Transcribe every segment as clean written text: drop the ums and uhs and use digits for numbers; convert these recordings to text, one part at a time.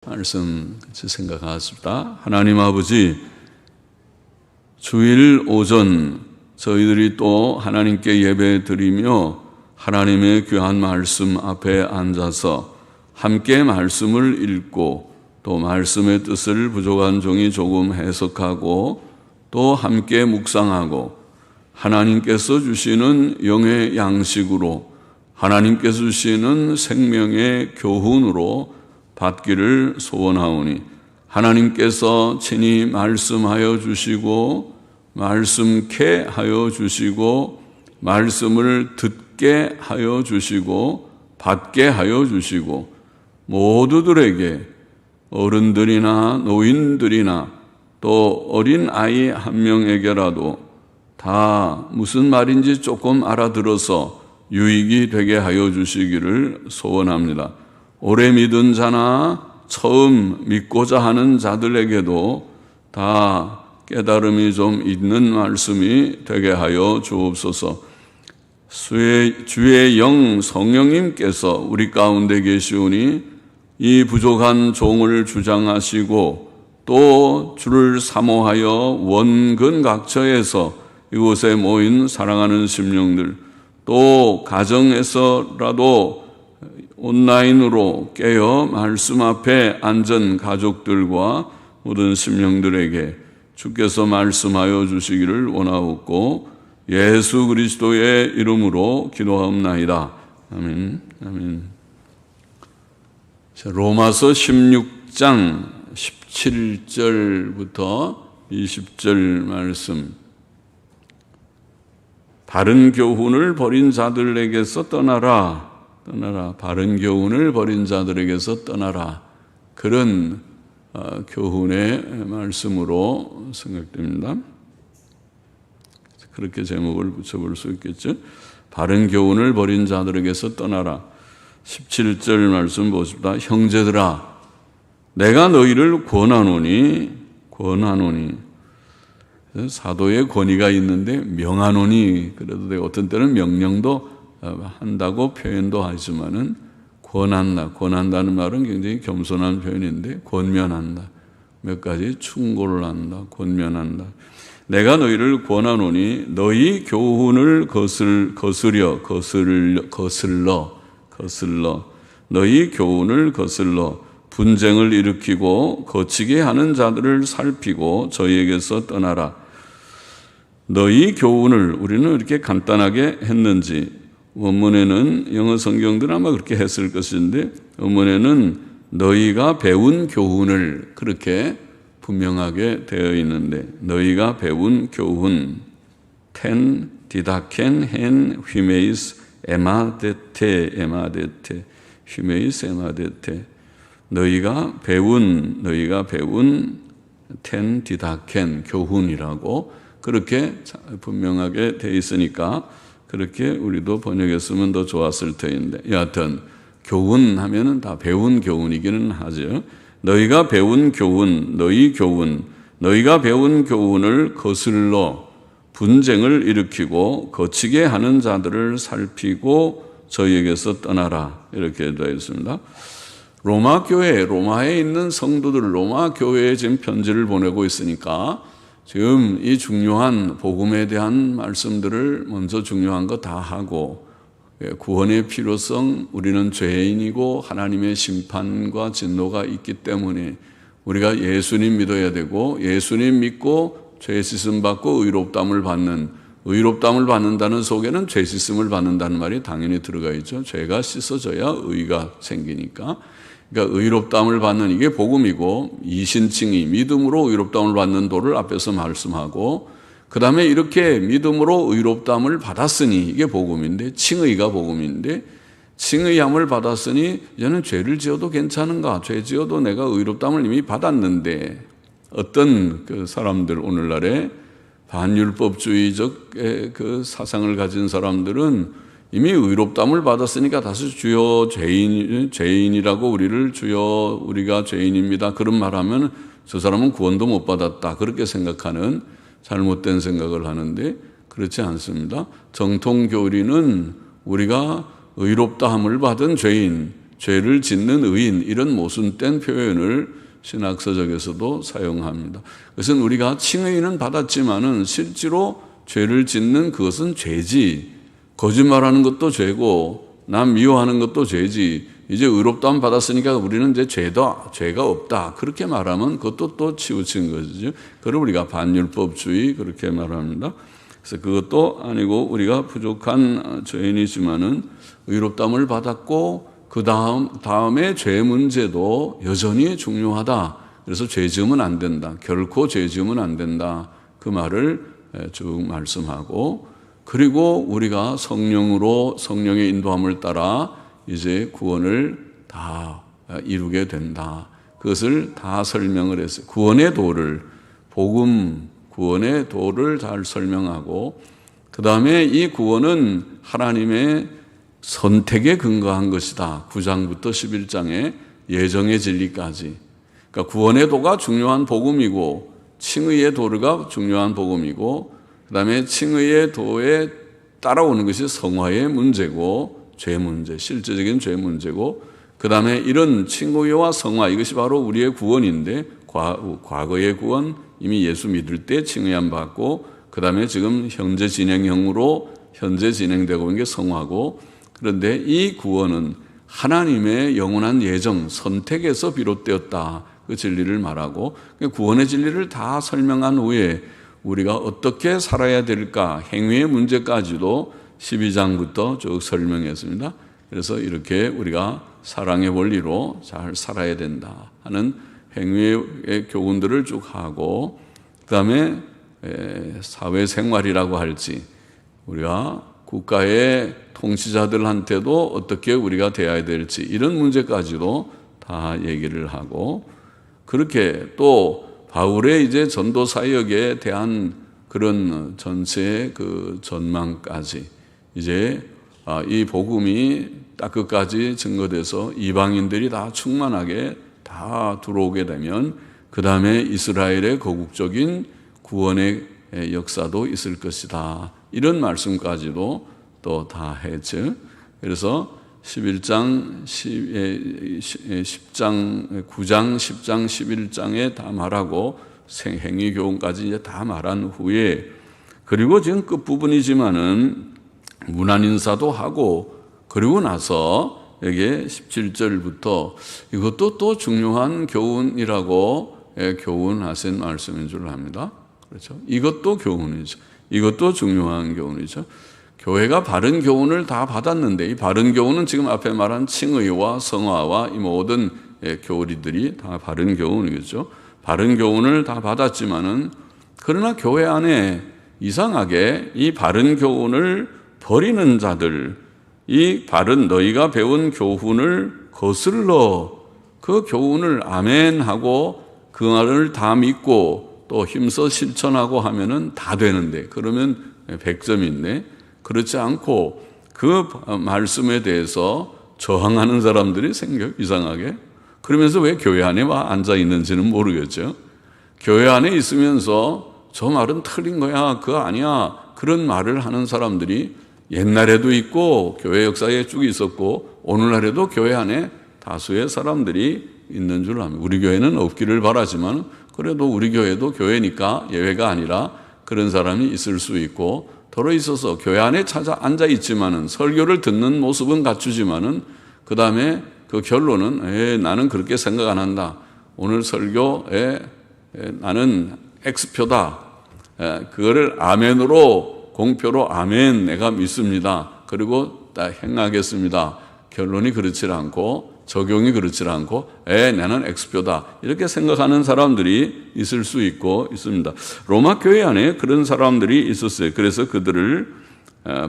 말씀 같이 생각하겠습니다. 하나님 아버지, 주일 오전 저희들이 또 하나님께 예배 드리며 하나님의 귀한 말씀 앞에 앉아서 함께 말씀을 읽고 또 말씀의 뜻을 부족한 종이 조금 해석하고 또 함께 묵상하고 하나님께서 주시는 영의 양식으로 하나님께서 주시는 생명의 교훈으로 받기를 소원하오니 하나님께서 친히 말씀하여 주시고 말씀케 하여 주시고 말씀을 듣게 하여 주시고 받게 하여 주시고 모두들에게 어른들이나 노인들이나 또 어린 아이 한 명에게라도 다 무슨 말인지 조금 알아들어서 유익이 되게 하여 주시기를 소원합니다. 오래 믿은 자나 처음 믿고자 하는 자들에게도 다 깨달음이 좀 있는 말씀이 되게 하여 주옵소서. 주의 영 성령님께서 우리 가운데 계시오니 이 부족한 종을 주장하시고 또 주를 사모하여 원근각처에서 이곳에 모인 사랑하는 심령들, 또 가정에서라도 온라인으로 깨어 말씀 앞에 앉은 가족들과 모든 심령들에게 주께서 말씀하여 주시기를 원하옵고 예수 그리스도의 이름으로 기도하옵나이다. 아멘. 아멘. 로마서 16장 17절부터 20절 말씀. 바른 교훈을 버린 자들에게서 떠나라. 바른 교훈을 버린 자들에게서 떠나라. 그런 교훈의 말씀으로 생각됩니다. 그렇게 제목을 붙여볼 수 있겠죠. 바른 교훈을 버린 자들에게서 떠나라. 17절 말씀 보십시다. 형제들아, 내가 너희를 권하노니 사도의 권위가 있는데 명하노니 그래도 되고 어떤 때는 명령도 한다고 표현도 하지만은 권한다는 말은 굉장히 겸손한 표현인데 권면한다. 몇 가지 충고를 한다. 권면한다. 내가 너희를 권하노니 너희 교훈을 거슬러 너희 교훈을 거슬러 분쟁을 일으키고 거치게 하는 자들을 살피고 저희에게서 떠나라. 너희 교훈을 우리는 이렇게 간단하게 했는지 원문에는 영어 성경들은 아마 그렇게 했을 것인데 원문에는 너희가 배운 교훈을 그렇게 분명하게 되어 있는데 너희가 배운 교훈 텐 디다켄 헨 휘메이스 에마데테 휘메이스 에마데테 너희가 배운 텐 디다켄 교훈이라고 그렇게 분명하게 되어 있으니까 그렇게 우리도 번역했으면 더 좋았을 터인데 여하튼 교훈 하면은 다 배운 교훈이기는 하죠. 너희가 배운 교훈, 너희가 배운 교훈을 거슬러 분쟁을 일으키고 거치게 하는 자들을 살피고 저희에게서 떠나라. 이렇게 되어 있습니다. 로마에 있는 성도들, 로마 교회에 지금 편지를 보내고 있으니까 지금 이 중요한 복음에 대한 말씀들을 먼저 중요한 거 다 하고 구원의 필요성, 우리는 죄인이고 하나님의 심판과 진노가 있기 때문에 우리가 예수님 믿어야 되고 예수님 믿고 죄 씻음 받고 의롭다함을 받는다는 속에는 죄 씻음을 받는다는 말이 당연히 들어가 있죠. 죄가 씻어져야 의가 생기니까. 그러니까 의롭다함을 받는 이게 복음이고 이신칭의 믿음으로 의롭다함을 받는 도를 앞에서 말씀하고 그 다음에 이렇게 믿음으로 의롭다함을 받았으니 이게 복음인데 칭의가 복음인데 칭의함을 받았으니 이제는 죄를 지어도 괜찮은가? 죄 지어도 내가 의롭다함을 이미 받았는데 어떤 그 사람들 오늘날에 반율법주의적 그 사상을 가진 사람들은 이미 의롭다함을 받았으니까 다시 주여 죄인이라고 우리가 죄인입니다. 그런 말하면 저 사람은 구원도 못 받았다. 그렇게 생각하는 잘못된 생각을 하는데 그렇지 않습니다. 정통 교리는 우리가 의롭다함을 받은 죄인, 죄를 짓는 의인, 이런 모순된 표현을 신학서적에서도 사용합니다. 그것은 우리가 칭의는 받았지만은 실제로 죄를 짓는 그것은 죄지, 거짓말하는 것도 죄고 남 미워하는 것도 죄지, 이제 의롭다함 받았으니까 우리는 이제 죄가 없다, 그렇게 말하면 그것도 또 치우친 것이죠. 그걸 우리가 반율법주의 그렇게 말합니다. 그래서 그것도 아니고 우리가 부족한 죄인이지만은 의롭다함을 받았고 그 다음에 죄 문제도 여전히 중요하다. 그래서 죄 지으면 안 된다. 결코 죄 지으면 안 된다. 그 말을 쭉 말씀하고, 그리고 우리가 성령의 인도함을 따라 이제 구원을 다 이루게 된다. 그것을 다 설명을 했어요. 구원의 도를, 구원의 도를 잘 설명하고, 그 다음에 이 구원은 하나님의 선택에 근거한 것이다. 9장부터 11장의 예정의 진리까지. 그러니까 구원의 도가 중요한 복음이고, 칭의의 도가 중요한 복음이고, 그 다음에 칭의의 도에 따라오는 것이 성화의 문제고, 죄 문제, 실제적인 죄 문제고, 그 다음에 이런 칭의와 성화, 이것이 바로 우리의 구원인데, 과거의 구원, 이미 예수 믿을 때 칭의함 받고, 그 다음에 지금 현재 진행형으로 현재 진행되고 있는 게 성화고, 그런데 이 구원은 하나님의 영원한 예정, 선택에서 비롯되었다. 그 진리를 말하고, 구원의 진리를 다 설명한 후에 우리가 어떻게 살아야 될까, 행위의 문제까지도 12장부터 쭉 설명했습니다. 그래서 이렇게 우리가 사랑의 원리로 잘 살아야 된다 하는 행위의 교훈들을 쭉 하고, 그 다음에 사회생활이라고 할지, 우리가 국가의 통치자들한테도 어떻게 우리가 대해야 될지, 이런 문제까지도 다 얘기를 하고, 그렇게 또 바울의 이제 전도 사역에 대한 그런 전체의 그 전망까지, 이제 이 복음이 딱 끝까지 증거돼서 이방인들이 다 충만하게 다 들어오게 되면 그 다음에 이스라엘의 거국적인 구원의 역사도 있을 것이다. 이런 말씀까지도 또 다 했죠. 그래서 11장, 10장, 9장, 10장, 11장에 다 말하고 행위 교훈까지 이제 다 말한 후에, 그리고 지금 끝부분이지만은 문안 인사도 하고, 그리고 나서 여기 17절부터 이것도 또 중요한 교훈이라고 교훈하신 말씀인 줄 압니다. 그렇죠? 이것도 교훈이죠. 이것도 중요한 교훈이죠. 교회가 바른 교훈을 다 받았는데, 이 바른 교훈은 지금 앞에 말한 칭의와 성화와 이 모든 교리들이 다 바른 교훈이겠죠. 바른 교훈을 다 받았지만은, 그러나 교회 안에 이상하게 이 바른 교훈을 버리는 자들, 이 바른 너희가 배운 교훈을 거슬러 그 교훈을 아멘하고 그 말을 다 믿고 또 힘써 실천하고 하면은 다 되는데, 그러면 100점인데, 그렇지 않고 그 말씀에 대해서 저항하는 사람들이 생겨요, 이상하게. 그러면서 왜 교회 안에 와 앉아 있는지는 모르겠죠. 교회 안에 있으면서 저 말은 틀린 거야, 그거 아니야, 그런 말을 하는 사람들이 옛날에도 있고 교회 역사에 쭉 있었고 오늘날에도 교회 안에 다수의 사람들이 있는 줄 압니다. 우리 교회는 없기를 바라지만 그래도 우리 교회도 교회니까 예외가 아니라 그런 사람이 있을 수 있고, 더러 있어서 교회 안에 찾아 앉아 있지만은 설교를 듣는 모습은 갖추지만은 그 다음에 그 결론은 나는 그렇게 생각 안 한다. 오늘 설교에 나는 X표다. 그거를 아멘으로 공표로 아멘 내가 믿습니다. 그리고 다 행하겠습니다. 결론이 그렇지 않고 적용이 그렇지 않고 나는 X표다. 이렇게 생각하는 사람들이 있을 수 있고 있습니다. 로마 교회 안에 그런 사람들이 있었어요. 그래서 그들을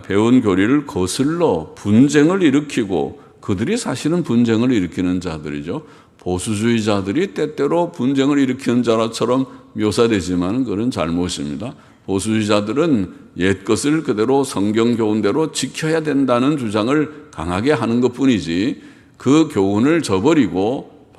배운 교리를 거슬러 분쟁을 일으키고, 그들이 사실은 분쟁을 일으키는 자들이죠. 보수주의자들이 때때로 분쟁을 일으키는 자처럼 묘사되지만 그건 잘못입니다. 보수주의자들은 옛 것을 그대로 성경 교훈대로 지켜야 된다는 주장을 강하게 하는 것뿐이지, 그 교훈을 저버리고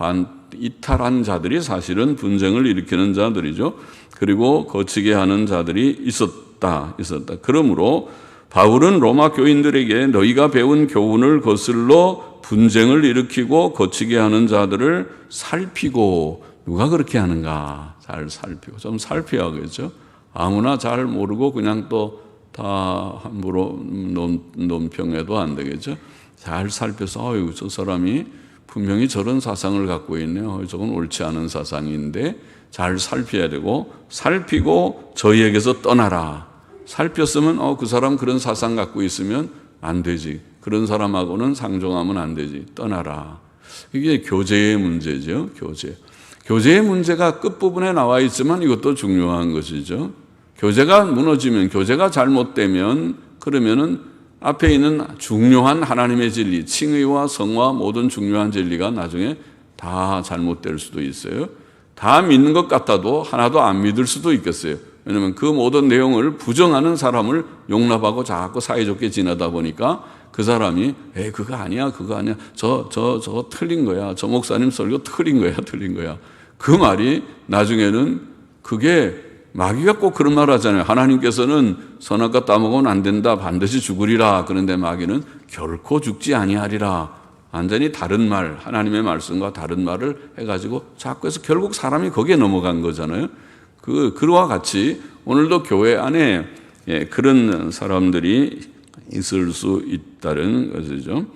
이탈한 자들이 사실은 분쟁을 일으키는 자들이죠. 그리고 거치게 하는 자들이 있었다. 그러므로 바울은 로마 교인들에게 너희가 배운 교훈을 거슬러 분쟁을 일으키고 거치게 하는 자들을 살피고, 누가 그렇게 하는가 잘 살피고, 좀 살펴야겠죠. 아무나 잘 모르고 그냥 또 다 함부로 논평해도 안 되겠죠. 잘 살펴서 어유 저 사람이 분명히 저런 사상을 갖고 있네요. 저건 옳지 않은 사상인데 잘 살펴야 되고, 살피고 저희에게서 떠나라. 살폈으면 그 사람 그런 사상 갖고 있으면 안 되지. 그런 사람하고는 상종하면 안 되지. 떠나라. 이게 교제의 문제죠. 교제의 문제가 끝부분에 나와 있지만 이것도 중요한 것이죠. 교제가 무너지면, 교제가 잘못되면, 그러면은 앞에 있는 중요한 하나님의 진리, 칭의와 성화 모든 중요한 진리가 나중에 다 잘못될 수도 있어요. 다 믿는 것 같아도 하나도 안 믿을 수도 있겠어요. 왜냐하면 그 모든 내용을 부정하는 사람을 용납하고 자꾸 사이좋게 지내다 보니까 그 사람이 그거 아니야. 저 틀린 거야. 저 목사님 설교 틀린 거야. 그 말이 나중에는 그게 마귀가 꼭 그런 말 하잖아요. 하나님께서는 선악과 따먹으면 안 된다. 반드시 죽으리라. 그런데 마귀는 결코 죽지 아니하리라. 완전히 다른 말, 하나님의 말씀과 다른 말을 해가지고 자꾸 해서 결국 사람이 거기에 넘어간 거잖아요. 그와 같이 오늘도 교회 안에 그런 사람들이 있을 수 있다는 것이죠.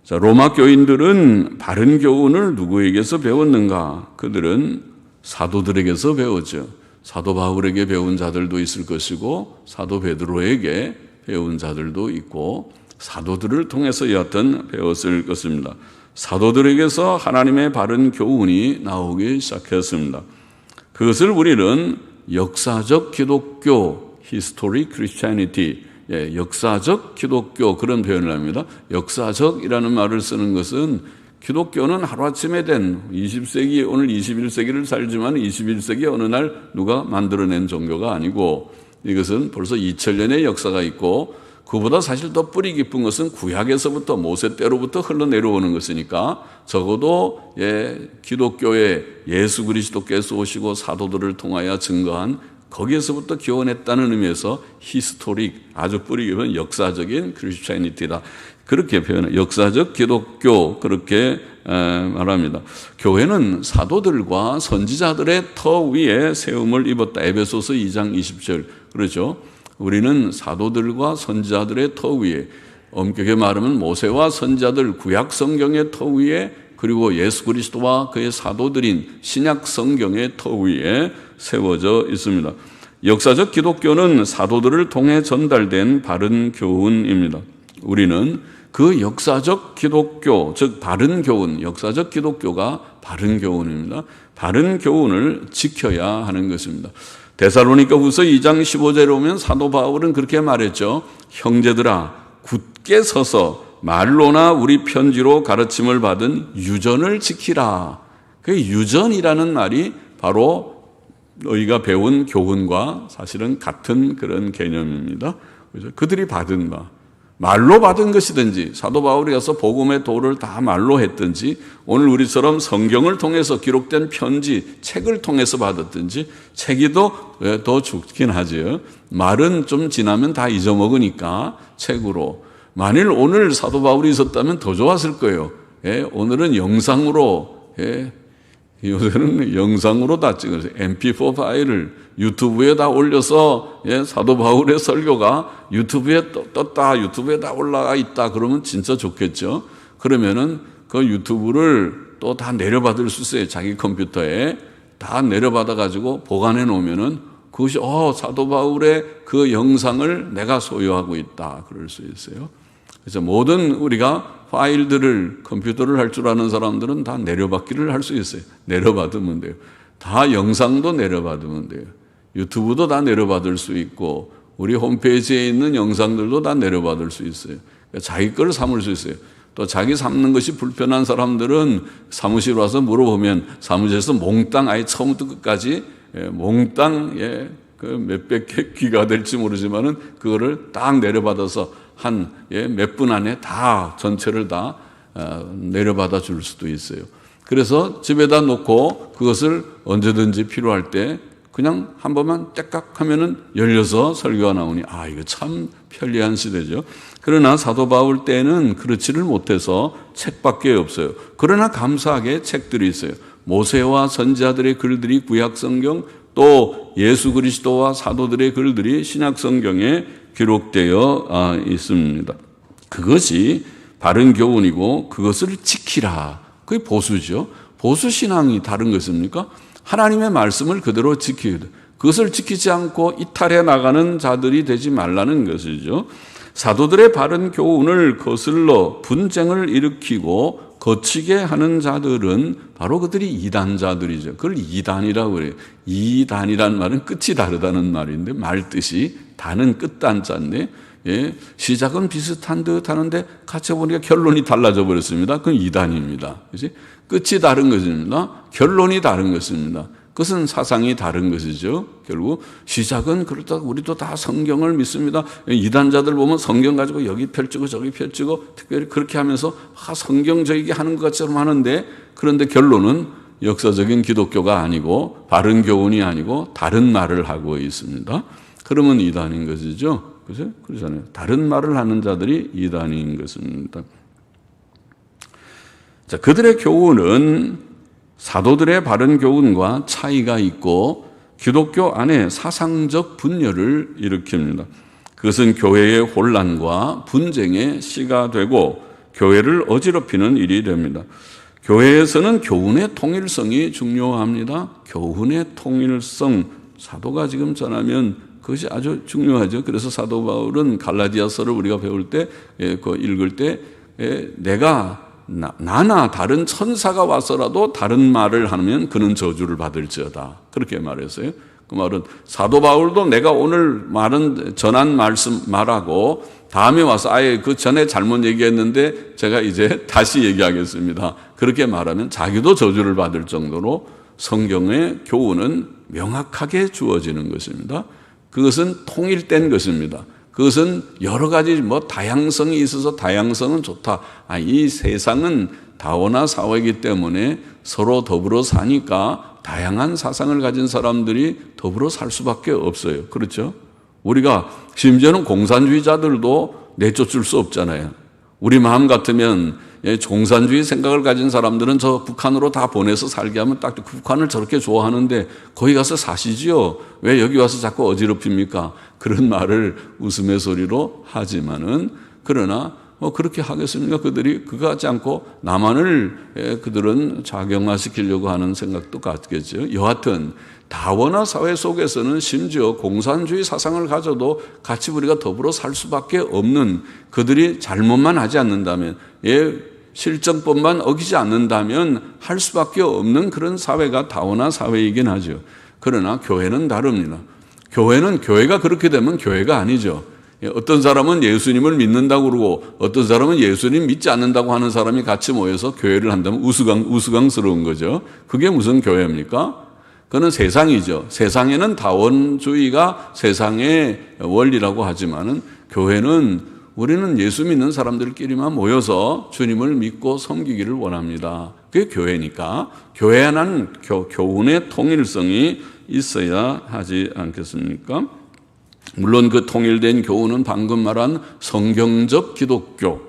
자, 로마 교인들은 바른 교훈을 누구에게서 배웠는가? 그들은 사도들에게서 배웠죠. 사도 바울에게 배운 자들도 있을 것이고, 사도 베드로에게 배운 자들도 있고, 사도들을 통해서 여하튼 배웠을 것입니다. 사도들에게서 하나님의 바른 교훈이 나오기 시작했습니다. 그것을 우리는 역사적 기독교, Historic Christianity, 역사적 기독교, 그런 표현을 합니다. 역사적이라는 말을 쓰는 것은 기독교는 하루아침에 된 20세기, 오늘 21세기를 살지만 21세기 어느 날 누가 만들어낸 종교가 아니고, 이것은 벌써 2000년의 역사가 있고, 그보다 사실 더 뿌리 깊은 것은 구약에서부터 모세 때로부터 흘러내려오는 것이니까, 적어도 기독교의 예수 그리스도께서 오시고 사도들을 통하여 증거한 거기에서부터 기원했다는 의미에서 히스토릭, 아주 뿌리 깊은 역사적인 크리스찬이티다. 그렇게 표현해요. 역사적 기독교, 그렇게 말합니다. 교회는 사도들과 선지자들의 터 위에 세움을 입었다. 에베소서 2장 20절. 그렇죠. 우리는 사도들과 선지자들의 터 위에, 엄격히 말하면 모세와 선지자들 구약 성경의 터 위에, 그리고 예수 그리스도와 그의 사도들인 신약 성경의 터 위에 세워져 있습니다. 역사적 기독교는 사도들을 통해 전달된 바른 교훈입니다. 우리는 그 역사적 기독교, 즉 바른 교훈, 역사적 기독교가 바른 교훈입니다. 바른 교훈을 지켜야 하는 것입니다. 데살로니가후서 2장 15절에 오면 사도 바울은 그렇게 말했죠. 형제들아, 굳게 서서 말로나 우리 편지로 가르침을 받은 유전을 지키라. 그 유전이라는 말이 바로 너희가 배운 교훈과 사실은 같은 그런 개념입니다. 그래서 그들이 받은 바, 말로 받은 것이든지, 사도 바울이 가서 복음의 도를 다 말로 했든지, 오늘 우리처럼 성경을 통해서 기록된 편지, 책을 통해서 받았든지, 책이 더 죽긴 하죠. 말은 좀 지나면 다 잊어먹으니까 책으로. 만일 오늘 사도 바울이 있었다면 더 좋았을 거예요. 오늘은 영상으로, 요새는 영상으로 다 찍어서 MP4 파일을 유튜브에 다 올려서 사도 바울의 설교가 유튜브에 떴다, 유튜브에 다 올라가 있다, 그러면 진짜 좋겠죠. 그러면은 그 유튜브를 또 다 내려받을 수 있어요. 자기 컴퓨터에 다 내려받아 가지고 보관해 놓으면은 그것이 사도 바울의 그 영상을 내가 소유하고 있다, 그럴 수 있어요. 그래서 모든 우리가 파일들을, 컴퓨터를 할 줄 아는 사람들은 다 내려받기를 할 수 있어요. 내려받으면 돼요. 다 영상도 내려받으면 돼요. 유튜브도 다 내려받을 수 있고, 우리 홈페이지에 있는 영상들도 다 내려받을 수 있어요. 그러니까 자기 걸 삼을 수 있어요. 또 자기 삼는 것이 불편한 사람들은 사무실 와서 물어보면 사무실에서 몽땅 아예 처음부터 끝까지 몽땅 그 몇백 개 귀가 될지 모르지만은 그거를 딱 내려받아서 한 몇 분 안에 다 전체를 다 내려받아 줄 수도 있어요. 그래서 집에다 놓고 그것을 언제든지 필요할 때 그냥 한 번만 떼깍 하면은 열려서 설교가 나오니 이거 참 편리한 시대죠. 그러나 사도 바울 때는 그렇지를 못해서 책밖에 없어요. 그러나 감사하게 책들이 있어요. 모세와 선지자들의 글들이 구약성경, 또 예수 그리스도와 사도들의 글들이 신약성경에 기록되어 있습니다. 그것이 바른 교훈이고 그것을 지키라. 그게 보수죠. 보수신앙이 다른 것입니까? 하나님의 말씀을 그대로 지키야 돼. 그것을 지키지 않고 이탈해 나가는 자들이 되지 말라는 것이죠. 사도들의 바른 교훈을 거슬러 분쟁을 일으키고 거치게 하는 자들은 바로 그들이 이단자들이죠. 그걸 이단이라고 그래요. 이단이란 말은 끝이 다르다는 말인데, 말 뜻이 단은 끝단자인데, 시작은 비슷한 듯 하는데 같이 보니까 결론이 달라져 버렸습니다. 그건 이단입니다. 그렇지? 끝이 다른 것입니다. 결론이 다른 것입니다. 그것은 사상이 다른 것이죠. 결국 시작은 그렇다고 우리도 다 성경을 믿습니다. 이단자들 보면 성경 가지고 여기 펼치고 저기 펼치고 특별히 그렇게 하면서 성경적이게 하는 것처럼 하는데, 그런데 결론은 역사적인 기독교가 아니고 바른 교훈이 아니고 다른 말을 하고 있습니다. 그러면 이단인 것이죠. 그죠? 그렇잖아요. 다른 말을 하는 자들이 이단인 것입니다. 자, 그들의 교훈은 사도들의 바른 교훈과 차이가 있고 기독교 안에 사상적 분열을 일으킵니다. 그것은 교회의 혼란과 분쟁의 씨가 되고 교회를 어지럽히는 일이 됩니다. 교회에서는 교훈의 통일성이 중요합니다. 교훈의 통일성, 사도가 지금 전하면 그것이 아주 중요하죠. 그래서 사도 바울은 갈라디아서를 우리가 배울 때, 읽을 때, 내가 나나 다른 천사가 와서라도 다른 말을 하면 그는 저주를 받을지어다. 그렇게 말했어요. 그 말은 사도 바울도 내가 오늘 전한 말씀 말하고 다음에 와서 아예 그 전에 잘못 얘기했는데 제가 이제 다시 얘기하겠습니다. 그렇게 말하면 자기도 저주를 받을 정도로 성경의 교훈은 명확하게 주어지는 것입니다. 그것은 통일된 것입니다. 그것은 여러 가지 다양성이 있어서 다양성은 좋다. 이 세상은 다원화 사회이기 때문에 서로 더불어 사니까 다양한 사상을 가진 사람들이 더불어 살 수밖에 없어요. 그렇죠? 우리가 심지어는 공산주의자들도 내쫓을 수 없잖아요. 우리 마음 같으면 공산주의 생각을 가진 사람들은 저 북한으로 다 보내서 살게 하면 딱 북한을 저렇게 좋아하는데 거기 가서 사시지요. 왜 여기 와서 자꾸 어지럽힙니까? 그런 말을 웃음의 소리로 하지만은, 그러나 그렇게 하겠습니까? 그들이 그거 하지 않고 남한을 그들은 작용화시키려고 하는 생각도 같겠죠. 여하튼 다원화 사회 속에서는 심지어 공산주의 사상을 가져도 같이 우리가 더불어 살 수밖에 없는, 그들이 잘못만 하지 않는다면, 실정법만 어기지 않는다면 할 수밖에 없는 그런 사회가 다원화 사회이긴 하죠. 그러나 교회는 다릅니다. 교회는 교회가 그렇게 되면 교회가 아니죠. 어떤 사람은 예수님을 믿는다고 그러고 어떤 사람은 예수님 믿지 않는다고 하는 사람이 같이 모여서 교회를 한다면 우스꽝스러운 거죠. 그게 무슨 교회입니까? 그건 세상이죠. 세상에는 다원주의가 세상의 원리라고 하지만은 교회는 우리는 예수 믿는 사람들끼리만 모여서 주님을 믿고 섬기기를 원합니다. 그게 교회니까 교회 안에는 교훈의 통일성이 있어야 하지 않겠습니까? 물론 그 통일된 교훈은 방금 말한 성경적 기독교,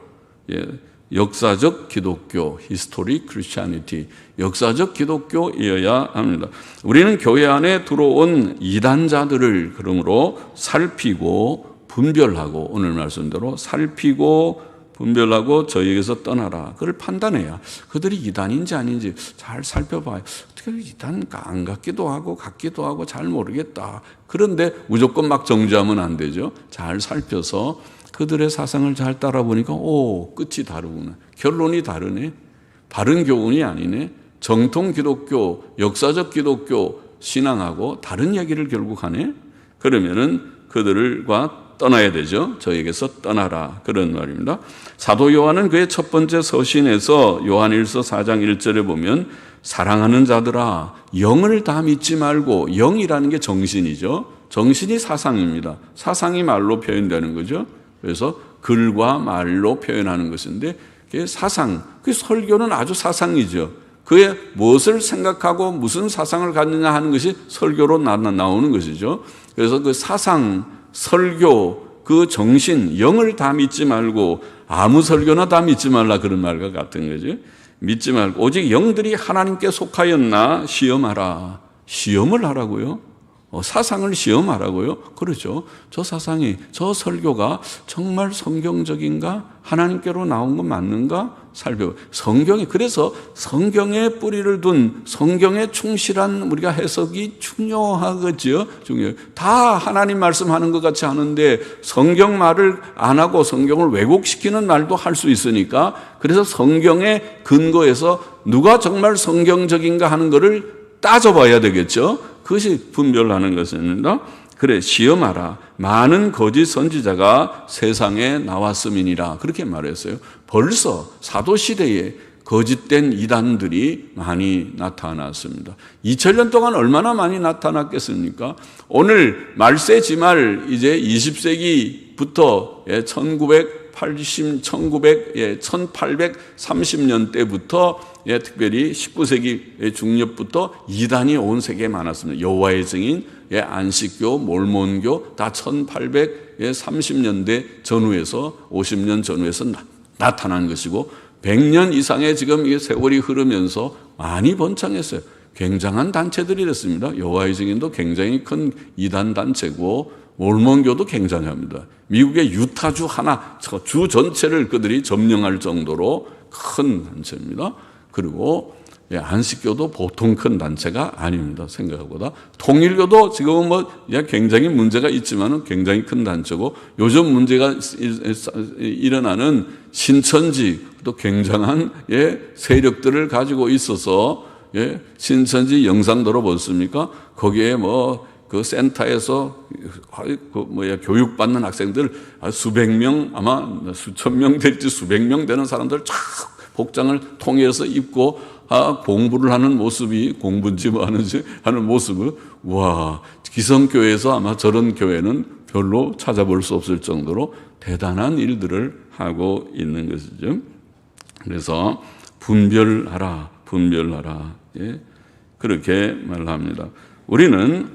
역사적 기독교, 히스토리 크리스티애니티, 역사적 기독교이어야 합니다. 우리는 교회 안에 들어온 이단자들을 그러므로 살피고 분별하고, 오늘 말씀대로 살피고 분별하고 저희에게서 떠나라. 그걸 판단해야, 그들이 이단인지 아닌지 잘 살펴봐요. 어떻게 이단 안 같기도 하고 같기도 하고 잘 모르겠다. 그런데 무조건 막 정죄하면 안 되죠. 잘 살펴서 그들의 사상을 잘 따라보니까 끝이 다르구나. 결론이 다르네. 바른 교훈이 아니네. 정통 기독교, 역사적 기독교 신앙하고 다른 얘기를 결국 하네. 그러면은 그들과 떠나야 되죠. 저에게서 떠나라. 그런 말입니다. 사도 요한은 그의 첫 번째 서신에서 요한일서 4장 1절에 보면 사랑하는 자들아 영을 다 믿지 말고, 영이라는 게 정신이죠. 정신이 사상입니다. 사상이 말로 표현되는 거죠. 그래서 글과 말로 표현하는 것인데 그게 사상, 그 설교는 아주 사상이죠. 그의 무엇을 생각하고 무슨 사상을 갖느냐 하는 것이 설교로 나오는 것이죠. 그래서 그 사상, 설교, 그 정신, 영을 다 믿지 말고 아무 설교나 다 믿지 말라 그런 말과 같은 거죠. 믿지 말고 오직 영들이 하나님께 속하였나 시험하라. 시험을 하라고요? 사상을 시험하라고요? 그렇죠. 저 사상이, 저 설교가 정말 성경적인가? 하나님께로 나온 건 맞는가? 성경이, 그래서 성경에 뿌리를 둔 성경에 충실한 우리가 해석이 중요하겠죠. 중요해요. 다 하나님 말씀하는 것 같이 하는데 성경 말을 안 하고 성경을 왜곡시키는 말도 할 수 있으니까, 그래서 성경의 근거에서 누가 정말 성경적인가 하는 것을 따져봐야 되겠죠. 그것이 분별하는 것입니다. 그래, 시험하라. 많은 거짓 선지자가 세상에 나왔음이니라. 그렇게 말했어요. 벌써 사도시대에 거짓된 이단들이 많이 나타났습니다. 2000년 동안 얼마나 많이 나타났겠습니까? 오늘 말세지말 이제 20세기부터 1830년대부터 특별히 19세기 중엽부터 이단이 온 세계에 많았습니다. 여호와의 증인, 안식교, 몰몬교 다 1830년대 전후에서 50년 전후에서 나타난 것이고 100년 이상의 지금 이 세월이 흐르면서 많이 번창했어요. 굉장한 단체들이 됐습니다. 여호와의 증인도 굉장히 큰 이단 단체고 몰몬교도 굉장합니다. 미국의 유타주 하나, 주 전체를 그들이 점령할 정도로 큰 단체입니다. 그리고 안식교도 보통 큰 단체가 아닙니다. 생각보다. 통일교도 지금은 굉장히 문제가 있지만 굉장히 큰 단체고, 요즘 문제가 일어나는 신천지도 굉장한 세력들을 가지고 있어서, 신천지 영상 들어보셨습니까? 거기에 그 센터에서 교육받는 학생들 수백 명, 아마 수천 명 될지 수백 명 되는 사람들 쫙 복장을 통해서 입고 공부를 하는 모습이, 공부인지 뭐 하는지 하는 모습을, 와, 기성교회에서 아마 저런 교회는 별로 찾아볼 수 없을 정도로 대단한 일들을 하고 있는 것이죠. 그래서 분별하라. 그렇게 말합니다. 우리는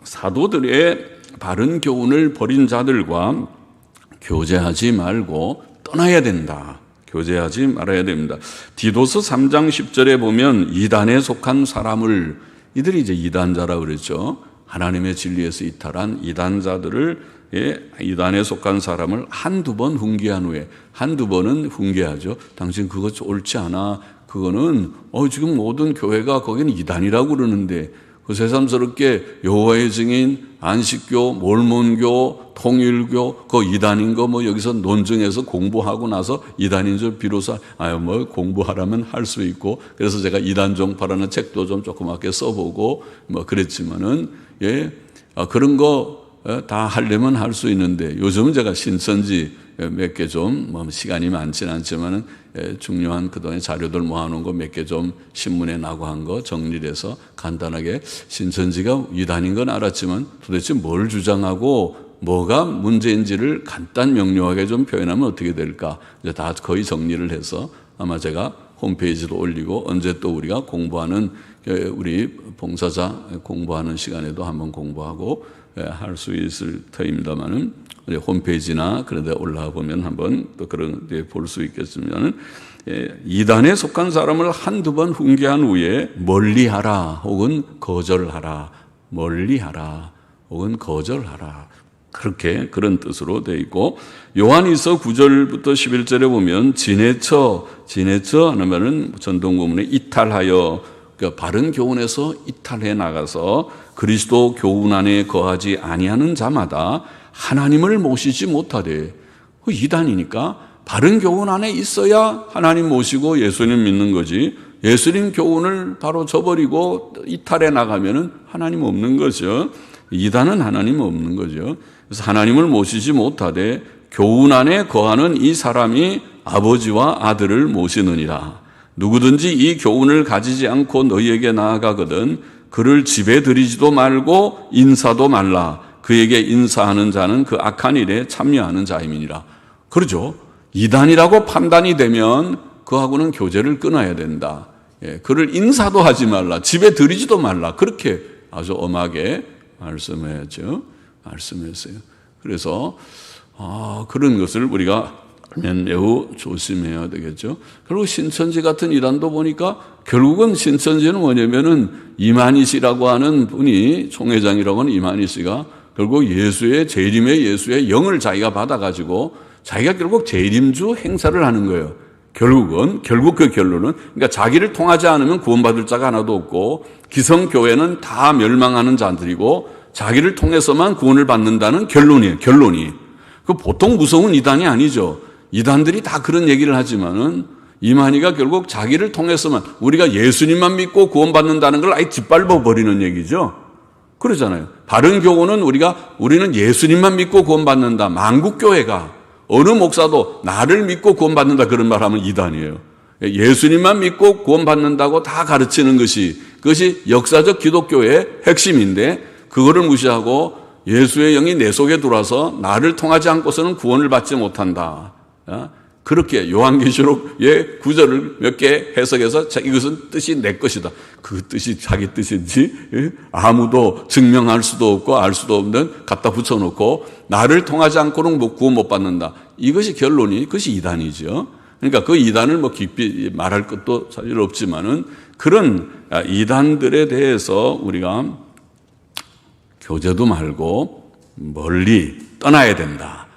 사도들의 바른 교훈을 버린 자들과 교제하지 말고 떠나야 된다. 교제하지 말아야 됩니다. 디도서 3장 10절에 보면 이단에 속한 사람을, 이들이 이제 이단자라고 그랬죠. 하나님의 진리에서 이탈한 이단자들을, 이단에 속한 사람을 한두 번 훈계한 후에, 한두 번은 훈계하죠. 당신 그거 옳지 않아. 그거는 지금 모든 교회가 거기는 이단이라고 그러는데, 그 새삼스럽게 여호와의 증인, 안식교, 몰몬교, 통일교, 그 이단인 거 여기서 논증해서 공부하고 나서 이단인 줄 비로소 공부하라면 할 수 있고, 그래서 제가 이단 종파라는 책도 좀 조그맣게 써보고 그랬지만은, 그런 거 다 하려면 할 수 있는데, 요즘은 제가 신천지 몇 개 좀 시간이 많지는 않지만은 중요한 그동안 자료들 모아놓은 거 몇 개 좀 신문에 나고 한 거 정리를 해서 간단하게, 신천지가 이단인 건 알았지만 도대체 뭘 주장하고 뭐가 문제인지를 간단 명료하게 좀 표현하면 어떻게 될까, 이제 다 거의 정리를 해서 아마 제가 홈페이지도 올리고, 언제 또 우리가 공부하는, 우리 봉사자 공부하는 시간에도 한번 공부하고 할 수 있을 터입니다만은, 홈페이지나 그런 데 올라가 보면 한번 또 그런 데 볼 수 있겠습니다는, 이단에 속한 사람을 한두 번 훈계한 후에 멀리하라 혹은 거절하라, 멀리하라 혹은 거절하라, 그렇게 그런 뜻으로 되어 있고, 요한일서 9절부터 11절에 보면 지내쳐 하는 말은 전동구문에 이탈하여, 그러니까 바른 교훈에서 이탈해 나가서 그리스도 교훈 안에 거하지 아니하는 자마다 하나님을 모시지 못하되, 이단이니까 바른 교훈 안에 있어야 하나님 모시고 예수님 믿는 거지, 예수님 교훈을 바로 저버리고 이탈해 나가면은 하나님 없는 거죠. 이단은 하나님 없는 거죠. 그래서 하나님을 모시지 못하되 교훈 안에 거하는 이 사람이 아버지와 아들을 모시느니라. 누구든지 이 교훈을 가지지 않고 너희에게 나아가거든 그를 집에 들이지도 말고 인사도 말라. 그에게 인사하는 자는 그 악한 일에 참여하는 자임이니라. 그러죠. 이단이라고 판단이 되면 그하고는 교제를 끊어야 된다. 그를 인사도 하지 말라. 집에 들이지도 말라. 그렇게 아주 엄하게 말씀해야죠. 말씀했어요. 그래서 그런 것을 우리가 알면 매우 조심해야 되겠죠. 결국 신천지 같은 이단도 보니까 결국은 신천지는 뭐냐면은 이만희 씨라고 하는 분이 총회장이라고 하는 이만희 씨가 결국 재림의 예수의 영을 자기가 받아가지고 자기가 결국 재림주 행사를 하는 거예요. 결국 그 결론은, 그러니까 자기를 통하지 않으면 구원받을 자가 하나도 없고 기성교회는 다 멸망하는 자들이고 자기를 통해서만 구원을 받는다는 결론이. 그 보통 무서운 이단이 아니죠. 이단들이 다 그런 얘기를 하지만은 이만희가 결국 자기를 통해서만, 우리가 예수님만 믿고 구원받는다는 걸 아예 짓밟아 버리는 얘기죠. 그러잖아요. 바른 교훈은 우리는 예수님만 믿고 구원받는다. 만국교회가 어느 목사도 나를 믿고 구원받는다 그런 말 하면 이단이에요. 예수님만 믿고 구원받는다고 다 가르치는 그것이 역사적 기독교의 핵심인데, 그거를 무시하고 예수의 영이 내 속에 들어와서 나를 통하지 않고서는 구원을 받지 못한다. 그렇게 요한계시록의 구절을 몇 개 해석해서 이것은 뜻이 내 것이다. 그 뜻이 자기 뜻인지 아무도 증명할 수도 없고 알 수도 없는 갖다 붙여놓고 나를 통하지 않고는 구원 못 받는다. 이것이 결론이, 그것이 이단이죠. 그러니까 그 이단을 깊이 말할 것도 사실 없지만은 그런 이단들에 대해서 우리가 교제도 말고 멀리 떠나야 된다.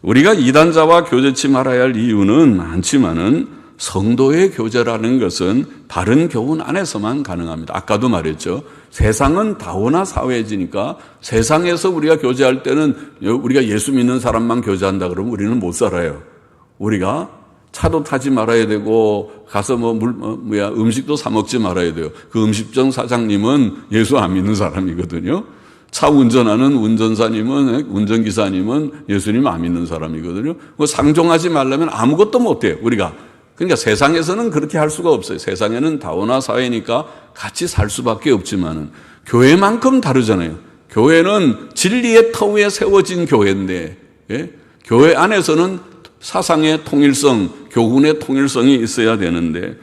우리가 이단자와 교제치 말아야 할 이유는 많지만은 성도의 교제라는 것은 바른 교훈 안에서만 가능합니다. 아까도 말했죠. 세상은 다원화 사회지니까 세상에서 우리가 교제할 때는 우리가 예수 믿는 사람만 교제한다 그러면 우리는 못 살아요. 우리가 차도 타지 말아야 되고 가서 음식도 사 먹지 말아야 돼요. 그 음식점 사장님은 예수 안 믿는 사람이거든요. 차 운전하는 운전기사님은 예수님 안 믿는 사람이거든요. 상종하지 말려면 아무것도 못해요, 우리가. 그러니까 세상에서는 그렇게 할 수가 없어요. 세상에는 다원화 사회니까 같이 살 수밖에 없지만은 교회만큼 다르잖아요. 교회는 진리의 터 위에 세워진 교회인데, 교회 안에서는 사상의 통일성, 교훈의 통일성이 있어야 되는데,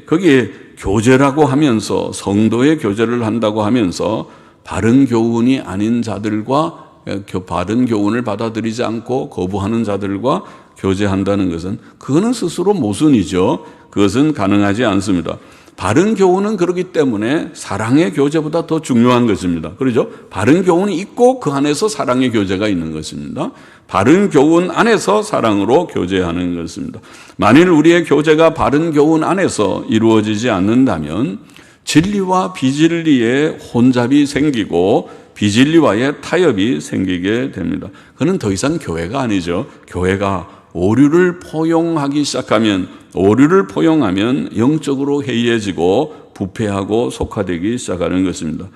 거기에 교제라고 하면서, 성도의 교제를 한다고 하면서 바른 교훈이 아닌 자들과, 바른 교훈을 받아들이지 않고 거부하는 자들과 교제한다는 것은, 그거는 스스로 모순이죠. 그것은 가능하지 않습니다. 바른 교훈은 그렇기 때문에 사랑의 교제보다 더 중요한 것입니다. 그렇죠? 바른 교훈이 있고 그 안에서 사랑의 교제가 있는 것입니다. 바른 교훈 안에서 사랑으로 교제하는 것입니다. 만일 우리의 교제가 바른 교훈 안에서 이루어지지 않는다면 진리와 비진리의 혼잡이 생기고 비진리와의 타협이 생기게 됩니다. 그는 더 이상 교회가 아니죠. 교회가 오류를 포용하기 시작하면, 오류를 포용하면 영적으로 해이해지고 부패하고 속화되기 시작하는 것입니다.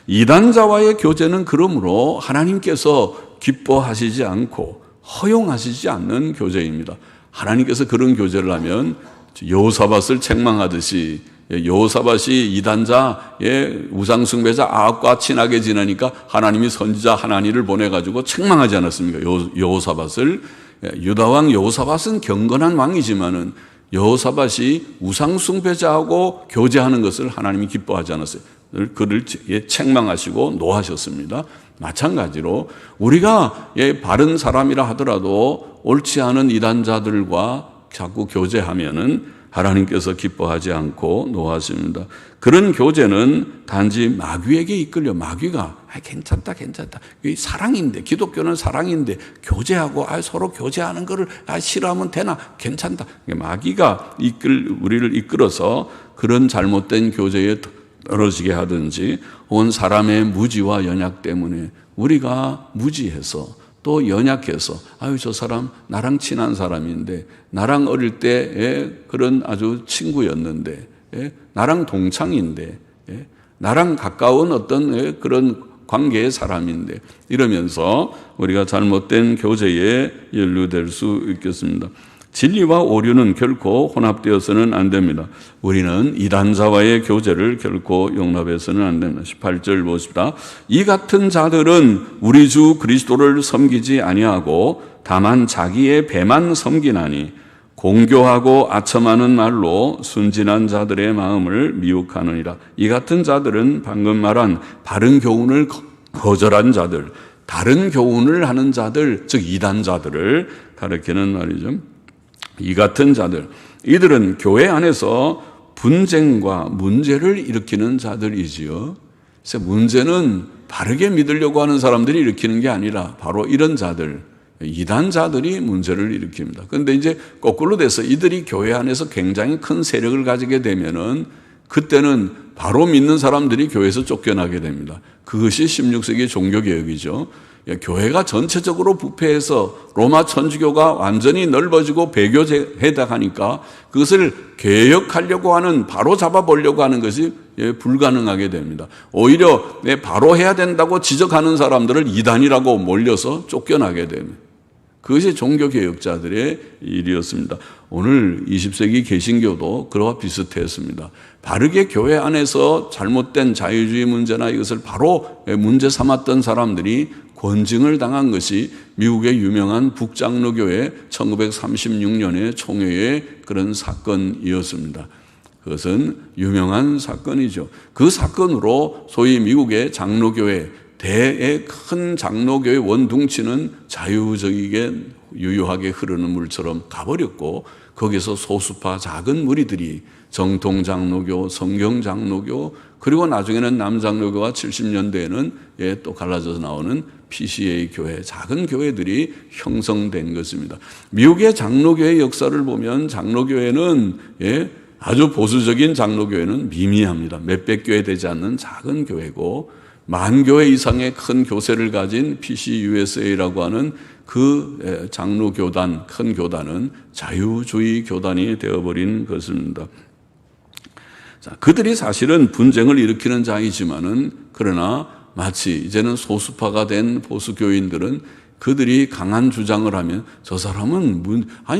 이단자와의 교제는 그러므로 하나님께서 기뻐하시지 않고 허용하시지 않는 교제입니다. 하나님께서 그런 교제를 하면 여호사밧을 책망하듯이, 여호사밧이 이단자의 우상숭배자 아합과 친하게 지내니까 하나님이 선지자 하나니를 보내가지고 책망하지 않았습니까? 여호사밧을. 유다왕 여호사밧은 경건한 왕이지만은 여호사밧이 우상숭배자하고 교제하는 것을 하나님이 기뻐하지 않았어요. 그를 책망하시고 노하셨습니다. 마찬가지로 우리가 바른 사람이라 하더라도 옳지 않은 이단자들과 자꾸 교제하면은 하나님께서 기뻐하지 않고 노하십니다. 그런 교제는 단지 마귀에게 이끌려, 마귀가 괜찮다. 이 사랑인데, 기독교는 사랑인데 교제하고 서로 교제하는 거를 싫어하면 되나? 괜찮다. 마귀가 우리를 이끌어서 그런 잘못된 교제에 떨어지게 하든지, 혹은 사람의 무지와 연약 때문에 우리가 무지해서 또 연약해서 저 사람 나랑 친한 사람인데, 나랑 어릴 때 그런 아주 친구였는데, 나랑 동창인데, 나랑 가까운 어떤 그런 관계의 사람인데, 이러면서 우리가 잘못된 교제에 연루될 수 있겠습니다. 진리와 오류는 결코 혼합되어서는 안 됩니다. 우리는 이단자와의 교제를 결코 용납해서는 안 됩니다. 18절 보십시다. 이 같은 자들은 우리 주 그리스도를 섬기지 아니하고 다만 자기의 배만 섬기나니 공교하고 아첨하는 말로 순진한 자들의 마음을 미혹하느니라. 이 같은 자들은 방금 말한 바른 교훈을 거절한 자들, 다른 교훈을 하는 자들, 즉 이단자들을 가리키는 말이죠. 이 같은 자들, 이들은 교회 안에서 분쟁과 문제를 일으키는 자들이지요. 그래서 문제는 바르게 믿으려고 하는 사람들이 일으키는 게 아니라 바로 이런 자들, 이단자들이 문제를 일으킵니다. 그런데 이제 거꾸로 돼서 이들이 교회 안에서 굉장히 큰 세력을 가지게 되면은 그때는 바로 믿는 사람들이 교회에서 쫓겨나게 됩니다. 그것이 16세기 종교개혁이죠. 교회가 전체적으로 부패해서 로마 천주교가 완전히 넓어지고 배교에 나가니까 그것을 개혁하려고 하는, 바로 잡아보려고 하는 것이 불가능하게 됩니다. 오히려 바로 해야 된다고 지적하는 사람들을 이단이라고 몰려서 쫓겨나게 됩니다. 그것이 종교개혁자들의 일이었습니다. 오늘 20세기 개신교도 그와 비슷했습니다. 바르게 교회 안에서 잘못된 자유주의 문제나 이것을 바로 문제 삼았던 사람들이 권징을 당한 것이 미국의 유명한 북장로교회 1936년의 총회의 그런 사건이었습니다. 그것은 유명한 사건이죠. 그 사건으로 소위 미국의 장로교회, 대의 큰 장로교회 원둥치는 자유적이게 유유하게 흐르는 물처럼 가버렸고, 거기서 소수파 작은 무리들이 정통장로교, 성경장로교, 그리고 나중에는 남장로교가 70년대에는 또 갈라져서 나오는 PCA 교회, 작은 교회들이 형성된 것입니다. 미국의 장로교회 역사를 보면 장로교회는 아주 보수적인 장로교회는 미미합니다. 몇백 교회 되지 않는 작은 교회고, 만 교회 이상의 큰 교세를 가진 PCUSA라고 하는 그 장로교단, 큰 교단은 자유주의 교단이 되어버린 것입니다. 자, 그들이 사실은 분쟁을 일으키는 자이지만은, 그러나 마치 이제는 소수파가 된 보수교인들은 그들이 강한 주장을 하면 저 사람은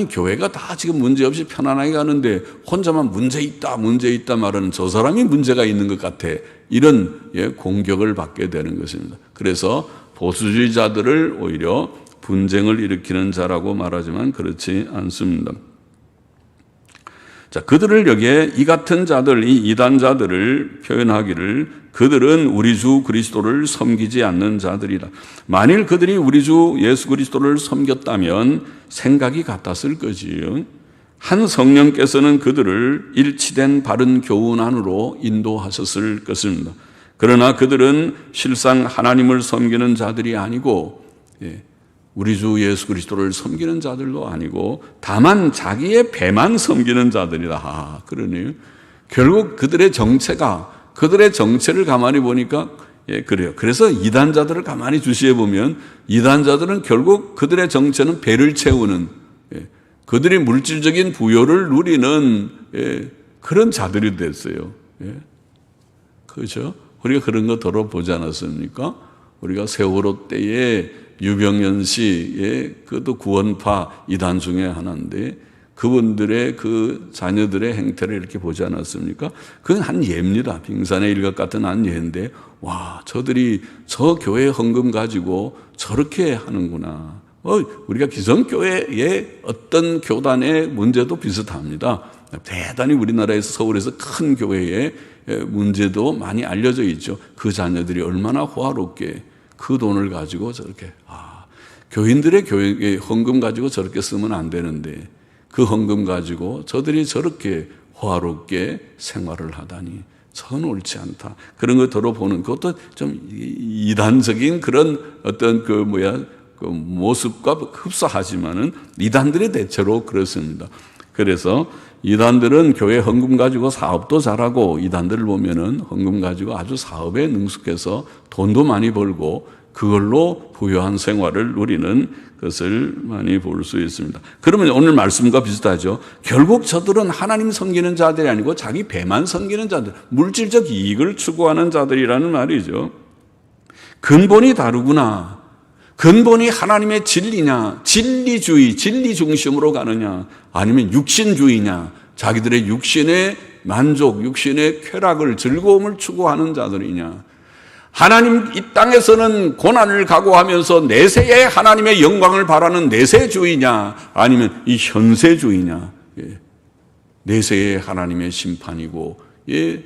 교회가 다 지금 문제없이 편안하게 가는데 혼자만 문제 있다 말하는 저 사람이 문제가 있는 것 같아, 이런 공격을 받게 되는 것입니다. 그래서 보수주의자들을 오히려 분쟁을 일으키는 자라고 말하지만 그렇지 않습니다. 자, 그들을 여기에 이 같은 자들, 이 이단자들을 표현하기를 그들은 우리 주 그리스도를 섬기지 않는 자들이다. 만일 그들이 우리 주 예수 그리스도를 섬겼다면 생각이 같았을 거지요. 한 성령께서는 그들을 일치된 바른 교훈 안으로 인도하셨을 것입니다. 그러나 그들은 실상 하나님을 섬기는 자들이 아니고, 우리 주 예수 그리스도를 섬기는 자들도 아니고, 다만 자기의 배만 섬기는 자들이다. 그러네요. 결국 그들의 정체를 가만히 보니까 그래요. 그래서 이단자들을 가만히 주시해 보면 이단자들은 결국 그들의 정체는 배를 채우는, 그들이 물질적인 부여를 누리는 그런 자들이 됐어요. 그렇죠? 우리가 그런 거 들어보지 않았습니까? 우리가 세월호 때에 유병연 씨의 그것도 구원파 이단 중에 하나인데, 그분들의 그 자녀들의 행태를 이렇게 보지 않았습니까? 그건 한 예입니다. 빙산의 일각 같은 한 예인데, 와, 저들이 저 교회 헌금 가지고 저렇게 하는구나. 우리가 기성교회의 어떤 교단의 문제도 비슷합니다. 대단히 우리나라에서 서울에서 큰 교회의 문제도 많이 알려져 있죠. 그 자녀들이 얼마나 호화롭게 그 돈을 가지고 저렇게, 교인들의 교회 헌금 가지고 저렇게 쓰면 안 되는데 그 헌금 가지고 저들이 저렇게 호화롭게 생활을 하다니 전 옳지 않다. 그런 거 들어보는 그것도 좀 이단적인 그런 어떤 그 모습과 흡사하지만은 이단들이 대체로 그렇습니다. 그래서 이단들은 교회 헌금 가지고 사업도 잘하고, 이단들을 보면은 헌금 가지고 아주 사업에 능숙해서 돈도 많이 벌고 그걸로 부유한 생활을 누리는 것을 많이 볼 수 있습니다. 그러면 오늘 말씀과 비슷하죠. 결국 저들은 하나님 섬기는 자들이 아니고 자기 배만 섬기는 자들, 물질적 이익을 추구하는 자들이라는 말이죠. 근본이 다르구나. 근본이 하나님의 진리냐, 진리주의, 진리 중심으로 가느냐, 아니면 육신주의냐, 자기들의 육신의 만족, 육신의 쾌락을, 즐거움을 추구하는 자들이냐. 하나님 이 땅에서는 고난을 각오하면서 내세의 하나님의 영광을 바라는 내세주의냐, 아니면 이 현세주의냐. 내세의 하나님의 심판이고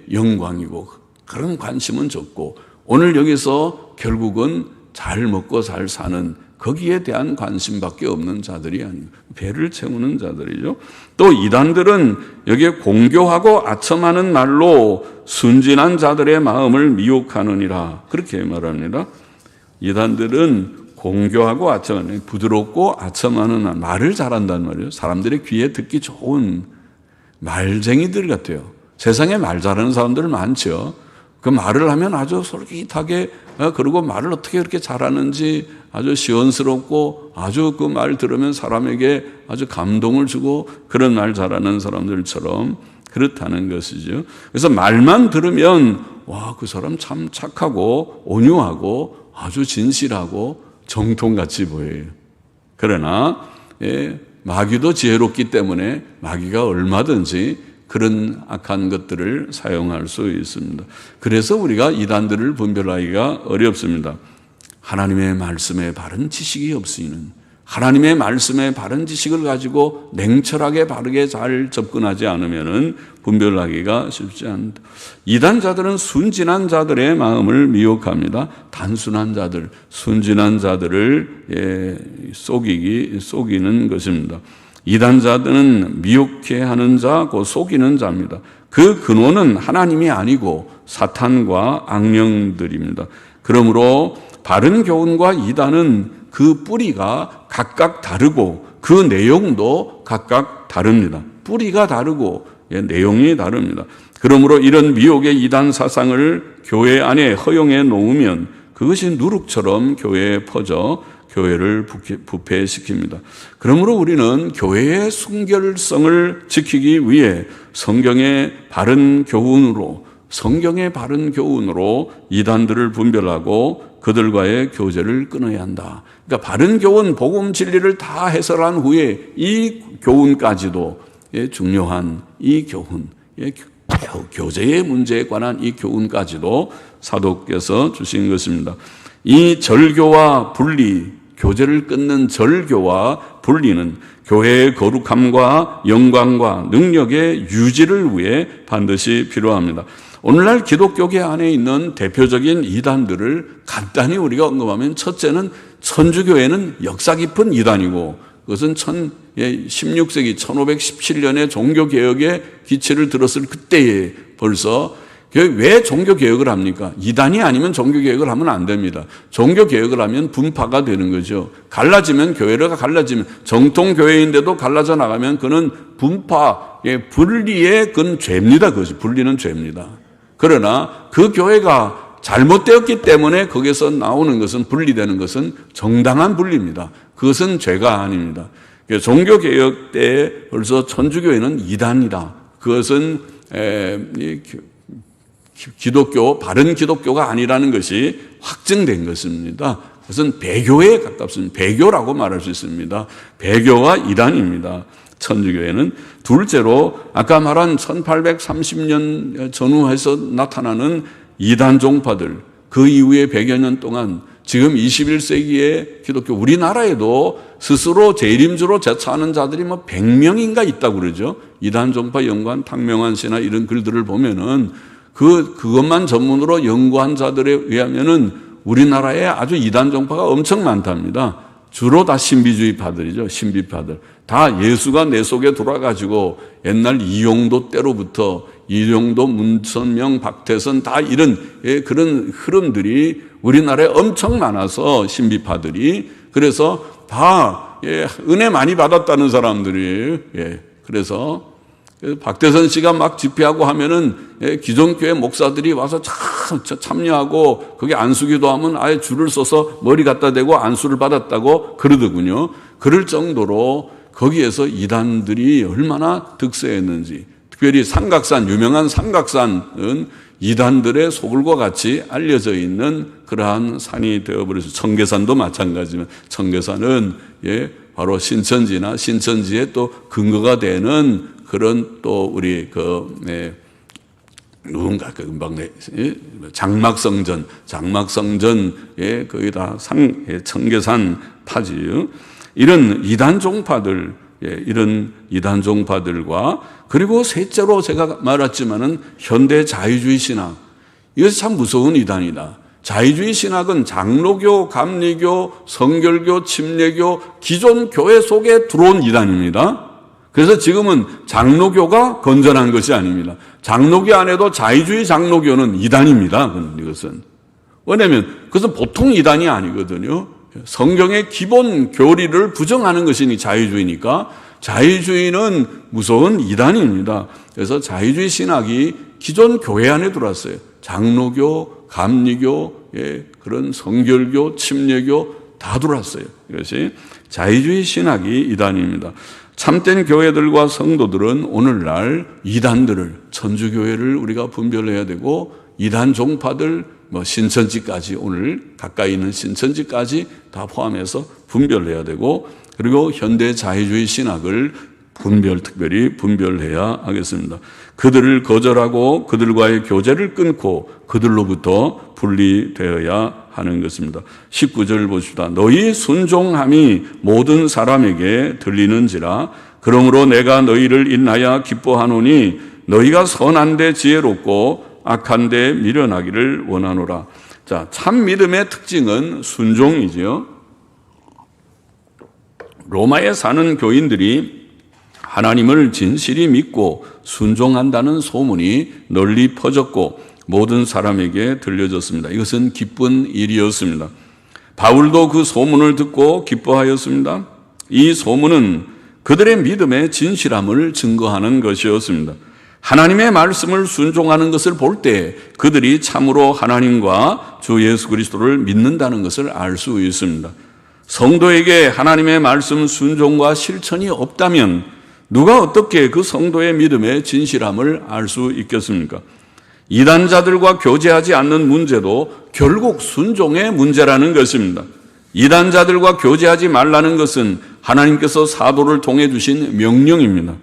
영광이고 그런 관심은 적고, 오늘 여기서 결국은 잘 먹고 잘 사는 거기에 대한 관심밖에 없는 자들이 아닙니다. 배를 채우는 자들이죠. 또 이단들은 여기에 공교하고 아첨하는 말로 순진한 자들의 마음을 미혹하느니라 그렇게 말합니다. 이단들은 공교하고 아첨하는, 부드럽고 아첨하는 말을 잘한단 말이에요. 사람들의 귀에 듣기 좋은 말쟁이들 같아요. 세상에 말 잘하는 사람들 많죠. 그 말을 하면 아주 솔깃하게, 그리고 말을 어떻게 그렇게 잘하는지 아주 시원스럽고 아주 그 말 들으면 사람에게 아주 감동을 주고 그런 말 잘하는 사람들처럼 그렇다는 것이죠. 그래서 말만 들으면 와, 그 사람 참 착하고 온유하고 아주 진실하고 정통같이 보여요. 그러나 마귀도 지혜롭기 때문에 마귀가 얼마든지 그런 악한 것들을 사용할 수 있습니다. 그래서 우리가 이단들을 분별하기가 어렵습니다. 하나님의 말씀에 바른 지식이 없으면, 하나님의 말씀에 바른 지식을 가지고 냉철하게 바르게 잘 접근하지 않으면 분별하기가 쉽지 않다. 이단자들은 순진한 자들의 마음을 미혹합니다. 단순한 자들, 순진한 자들을 속이는 것입니다. 이단자들은 미혹해 하는 자, 곧 속이는 자입니다. 그 근원은 하나님이 아니고 사탄과 악령들입니다. 그러므로 바른 교훈과 이단은 그 뿌리가 각각 다르고 그 내용도 각각 다릅니다. 뿌리가 다르고 내용이 다릅니다. 그러므로 이런 미혹의 이단 사상을 교회 안에 허용해 놓으면 그것이 누룩처럼 교회에 퍼져 교회를 부패시킵니다. 그러므로 우리는 교회의 순결성을 지키기 위해 성경의 바른 교훈으로 이단들을 분별하고 그들과의 교제를 끊어야 한다. 그러니까 바른 교훈, 복음 진리를 다 해설한 후에 이 교훈까지도 중요한 이 교훈, 교제의 문제에 관한 이 교훈까지도 사도께서 주신 것입니다. 이 절교와 분리, 교제를 끊는 절교와 분리는 교회의 거룩함과 영광과 능력의 유지를 위해 반드시 필요합니다. 오늘날 기독교계 안에 있는 대표적인 이단들을 간단히 우리가 언급하면, 첫째는 천주교회는 역사 깊은 이단이고, 그것은 16세기 1517년에 종교개혁의 기치를 들었을 그때에 벌써 왜 종교개혁을 합니까? 이단이 아니면 종교개혁을 하면 안 됩니다. 종교개혁을 하면 분파가 되는 거죠. 갈라지면, 교회가 갈라지면, 정통교회인데도 갈라져 나가면 그는 분리의 그건 죄입니다. 그것이 분리는 죄입니다. 그러나 그 교회가 잘못되었기 때문에 거기서 나오는 것은, 분리되는 것은 정당한 분리입니다. 그것은 죄가 아닙니다. 종교개혁 때 벌써 천주교회는 이단이다. 그것은 바른 기독교가 아니라는 것이 확증된 것입니다. 그것은 배교에 가깝습니다. 배교라고 말할 수 있습니다. 배교와 이단입니다. 천주교회는. 둘째로 아까 말한 1830년 전후해서 나타나는 이단 종파들, 그 이후에 100여 년 동안 지금 21세기의 기독교, 우리나라에도 스스로 재림주로 제차하는 자들이 100명인가 있다고 그러죠. 이단 종파 연구한 탕명환 씨나 이런 글들을 보면은 그것만 전문으로 연구한 자들에 의하면은 우리나라에 아주 이단 종파가 엄청 많답니다. 주로 다 신비주의파들이죠. 신비파들. 다 예수가 내 속에 들어와가지고 옛날 이용도 때로부터 이용도, 문선명, 박태선 다 이런 그런 흐름들이 우리나라에 엄청 많아서, 신비파들이. 그래서 다 은혜 많이 받았다는 사람들이. 그래서 박태선 씨가 막 집회하고 하면은 기존 교회 목사들이 와서 참여하고 거기 안수기도 하면 아예 줄을 서서 머리 갖다 대고 안수를 받았다고 그러더군요. 그럴 정도로 거기에서 이단들이 얼마나 득세했는지. 특별히 삼각산, 유명한 삼각산은 이단들의 소굴과 같이 알려져 있는 그러한 산이 되어버려서, 청계산도 마찬가지지만 청계산은 바로 신천지에 또 근거가 되는 그런 또 우리 누군가 장막성전에 거의 다 청계산 파지요. 이런 이단 종파들, 이런 이단 종파들과, 그리고 셋째로 제가 말했지만은 현대 자유주의 신학, 이것이 참 무서운 이단이다. 자유주의 신학은 장로교, 감리교, 성결교, 침례교, 기존 교회 속에 들어온 이단입니다. 그래서 지금은 장로교가 건전한 것이 아닙니다. 장로교 안에도 자유주의 장로교는 이단입니다. 이것은. 왜냐하면 그것은 보통 이단이 아니거든요. 성경의 기본 교리를 부정하는 것이니 자유주의니까 자유주의는 무서운 이단입니다. 그래서 자유주의 신학이 기존 교회 안에 들어왔어요. 장로교, 감리교, 그런 성결교, 침례교 다 들어왔어요. 이것이 자유주의 신학이 이단입니다. 참된 교회들과 성도들은 오늘날 이단들을, 천주교회를 우리가 분별해야 되고 이단 종파들, 신천지까지, 오늘 가까이 있는 신천지까지 다 포함해서 분별해야 되고, 그리고 현대 자유주의 신학을 특별히 분별해야 하겠습니다. 그들을 거절하고 그들과의 교제를 끊고 그들로부터 분리되어야 하는 것입니다. 19절 보십시다. 너희 순종함이 모든 사람에게 들리는지라. 그러므로 내가 너희를 인하여 기뻐하노니 너희가 선한데 지혜롭고 악한데 미련하기를 원하노라. 자, 참 믿음의 특징은 순종이지요. 로마에 사는 교인들이 하나님을 진실이 믿고 순종한다는 소문이 널리 퍼졌고 모든 사람에게 들려졌습니다. 이것은 기쁜 일이었습니다. 바울도 그 소문을 듣고 기뻐하였습니다. 이 소문은 그들의 믿음의 진실함을 증거하는 것이었습니다. 하나님의 말씀을 순종하는 것을 볼 때 그들이 참으로 하나님과 주 예수 그리스도를 믿는다는 것을 알 수 있습니다. 성도에게 하나님의 말씀 순종과 실천이 없다면 누가 어떻게 그 성도의 믿음의 진실함을 알 수 있겠습니까? 이단자들과 교제하지 않는 문제도 결국 순종의 문제라는 것입니다. 이단자들과 교제하지 말라는 것은 하나님께서 사도를 통해 주신 명령입니다.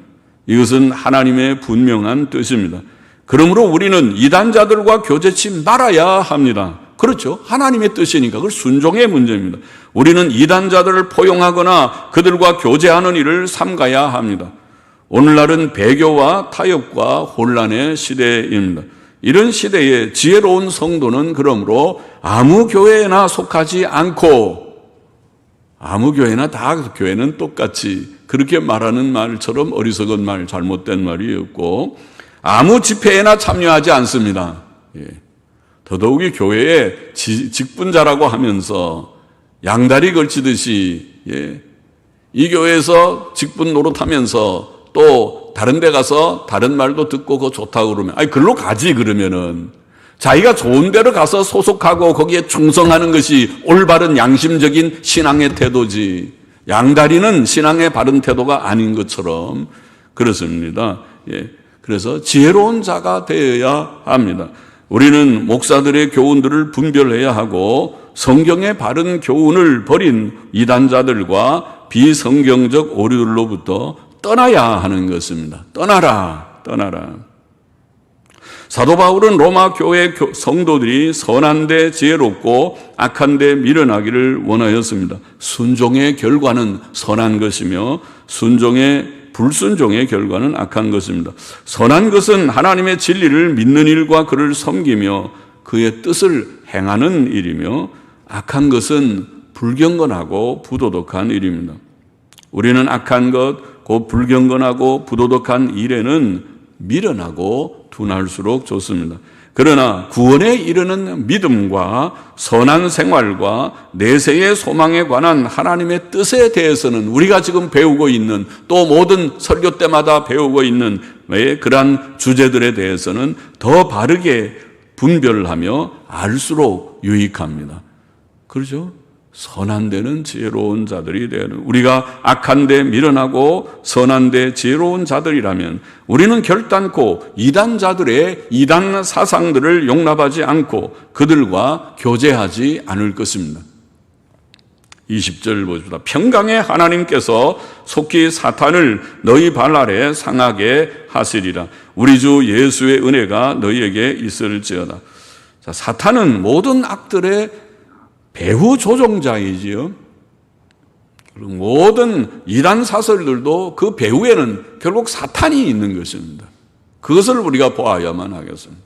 이것은 하나님의 분명한 뜻입니다. 그러므로 우리는 이단자들과 교제치 말아야 합니다. 그렇죠. 하나님의 뜻이니까 그건 순종의 문제입니다. 우리는 이단자들을 포용하거나 그들과 교제하는 일을 삼가야 합니다. 오늘날은 배교와 타협과 혼란의 시대입니다. 이런 시대에 지혜로운 성도는 그러므로 아무 교회나 속하지 않고 아무 교회나 다 교회는 똑같이 그렇게 말하는 말처럼 어리석은 말, 잘못된 말이었고 아무 집회에나 참여하지 않습니다. 더더욱이 교회에 직분자라고 하면서 양다리 걸치듯이 이 교회에서 직분 노릇하면서 또 다른 데 가서 다른 말도 듣고 그거 좋다고 그러면 글로 가지 그러면은 자기가 좋은 데로 가서 소속하고 거기에 충성하는 것이 올바른 양심적인 신앙의 태도지 양다리는 신앙의 바른 태도가 아닌 것처럼 그렇습니다. 그래서 지혜로운 자가 되어야 합니다. 우리는 목사들의 교훈들을 분별해야 하고 성경의 바른 교훈을 버린 이단자들과 비성경적 오류들로부터 떠나야 하는 것입니다. 떠나라. 사도 바울은 로마 교회 성도들이 선한데 지혜롭고 악한데 미련하기를 원하였습니다. 순종의 결과는 선한 것이며 불순종의 결과는 악한 것입니다. 선한 것은 하나님의 진리를 믿는 일과 그를 섬기며 그의 뜻을 행하는 일이며 악한 것은 불경건하고 부도덕한 일입니다. 우리는 악한 것, 곧 불경건하고 부도덕한 일에는 미련하고 둔할수록 좋습니다. 그러나 구원에 이르는 믿음과 선한 생활과 내세의 소망에 관한 하나님의 뜻에 대해서는 우리가 지금 배우고 있는 또 모든 설교 때마다 배우고 있는 그러한 주제들에 대해서는 더 바르게 분별하며 알수록 유익합니다. 그렇죠? 선한 데는 지혜로운 자들이 되는 우리가 악한 데 미련하고 선한 데 지혜로운 자들이라면 우리는 결단코 이단자들의 이단 사상들을 용납하지 않고 그들과 교제하지 않을 것입니다. 20절 보십시다. 평강의 하나님께서 속히 사탄을 너희 발 아래 상하게 하시리라. 우리 주 예수의 은혜가 너희에게 있을지어다. 자, 사탄은 모든 악들의 배후 조종자이지요. 모든 이단 사설들도 그 배후에는 결국 사탄이 있는 것입니다. 그것을 우리가 보아야만 하겠습니다.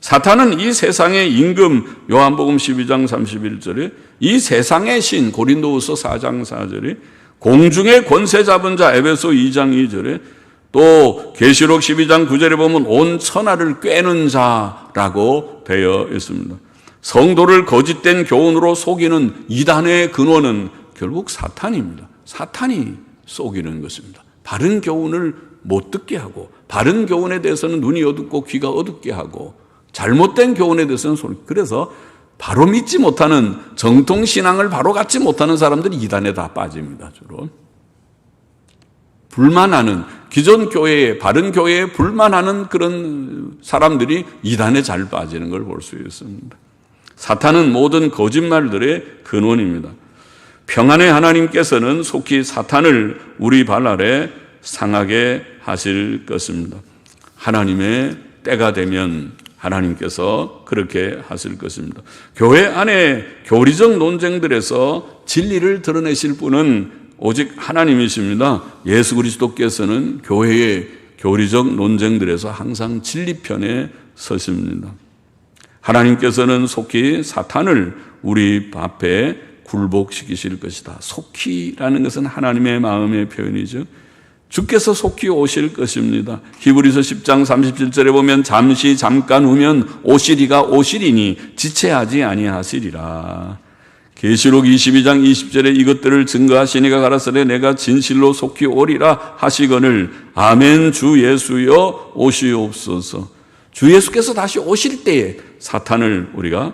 사탄은 이 세상의 임금, 요한복음 12장 31절에 이 세상의 신, 고린도후서 4장 4절에 공중의 권세 잡은 자, 에베소 2장 2절에 또 계시록 12장 9절에 보면 온 천하를 꿰는 자라고 되어 있습니다. 성도를 거짓된 교훈으로 속이는 이단의 근원은 결국 사탄입니다. 사탄이 속이는 것입니다. 바른 교훈을 못 듣게 하고, 바른 교훈에 대해서는 눈이 어둡고 귀가 어둡게 하고, 잘못된 교훈에 대해서는 소리. 그래서 바로 믿지 못하는, 정통신앙을 바로 갖지 못하는 사람들이 이단에 다 빠집니다. 주로 불만하는, 기존 교회에, 바른 교회에 불만하는 그런 사람들이 이단에 잘 빠지는 걸 볼 수 있습니다. 사탄은 모든 거짓말들의 근원입니다. 평안의 하나님께서는 속히 사탄을 우리 발 아래 상하게 하실 것입니다. 하나님의 때가 되면 하나님께서 그렇게 하실 것입니다. 교회 안에 교리적 논쟁들에서 진리를 드러내실 분은 오직 하나님이십니다. 예수 그리스도께서는 교회의 교리적 논쟁들에서 항상 진리편에 서십니다. 하나님께서는 속히 사탄을 우리 앞에 굴복시키실 것이다. 속히라는 것은 하나님의 마음의 표현이죠. 주께서 속히 오실 것입니다. 히브리서 10장 37절에 보면 잠시 잠깐 후면 오시리가 오시리니 지체하지 아니하시리라. 계시록 22장 20절에 이것들을 증거하시니가 가라사대 내가 진실로 속히 오리라 하시거늘 아멘. 주 예수여 오시옵소서. 주 예수께서 다시 오실 때에 사탄을 우리가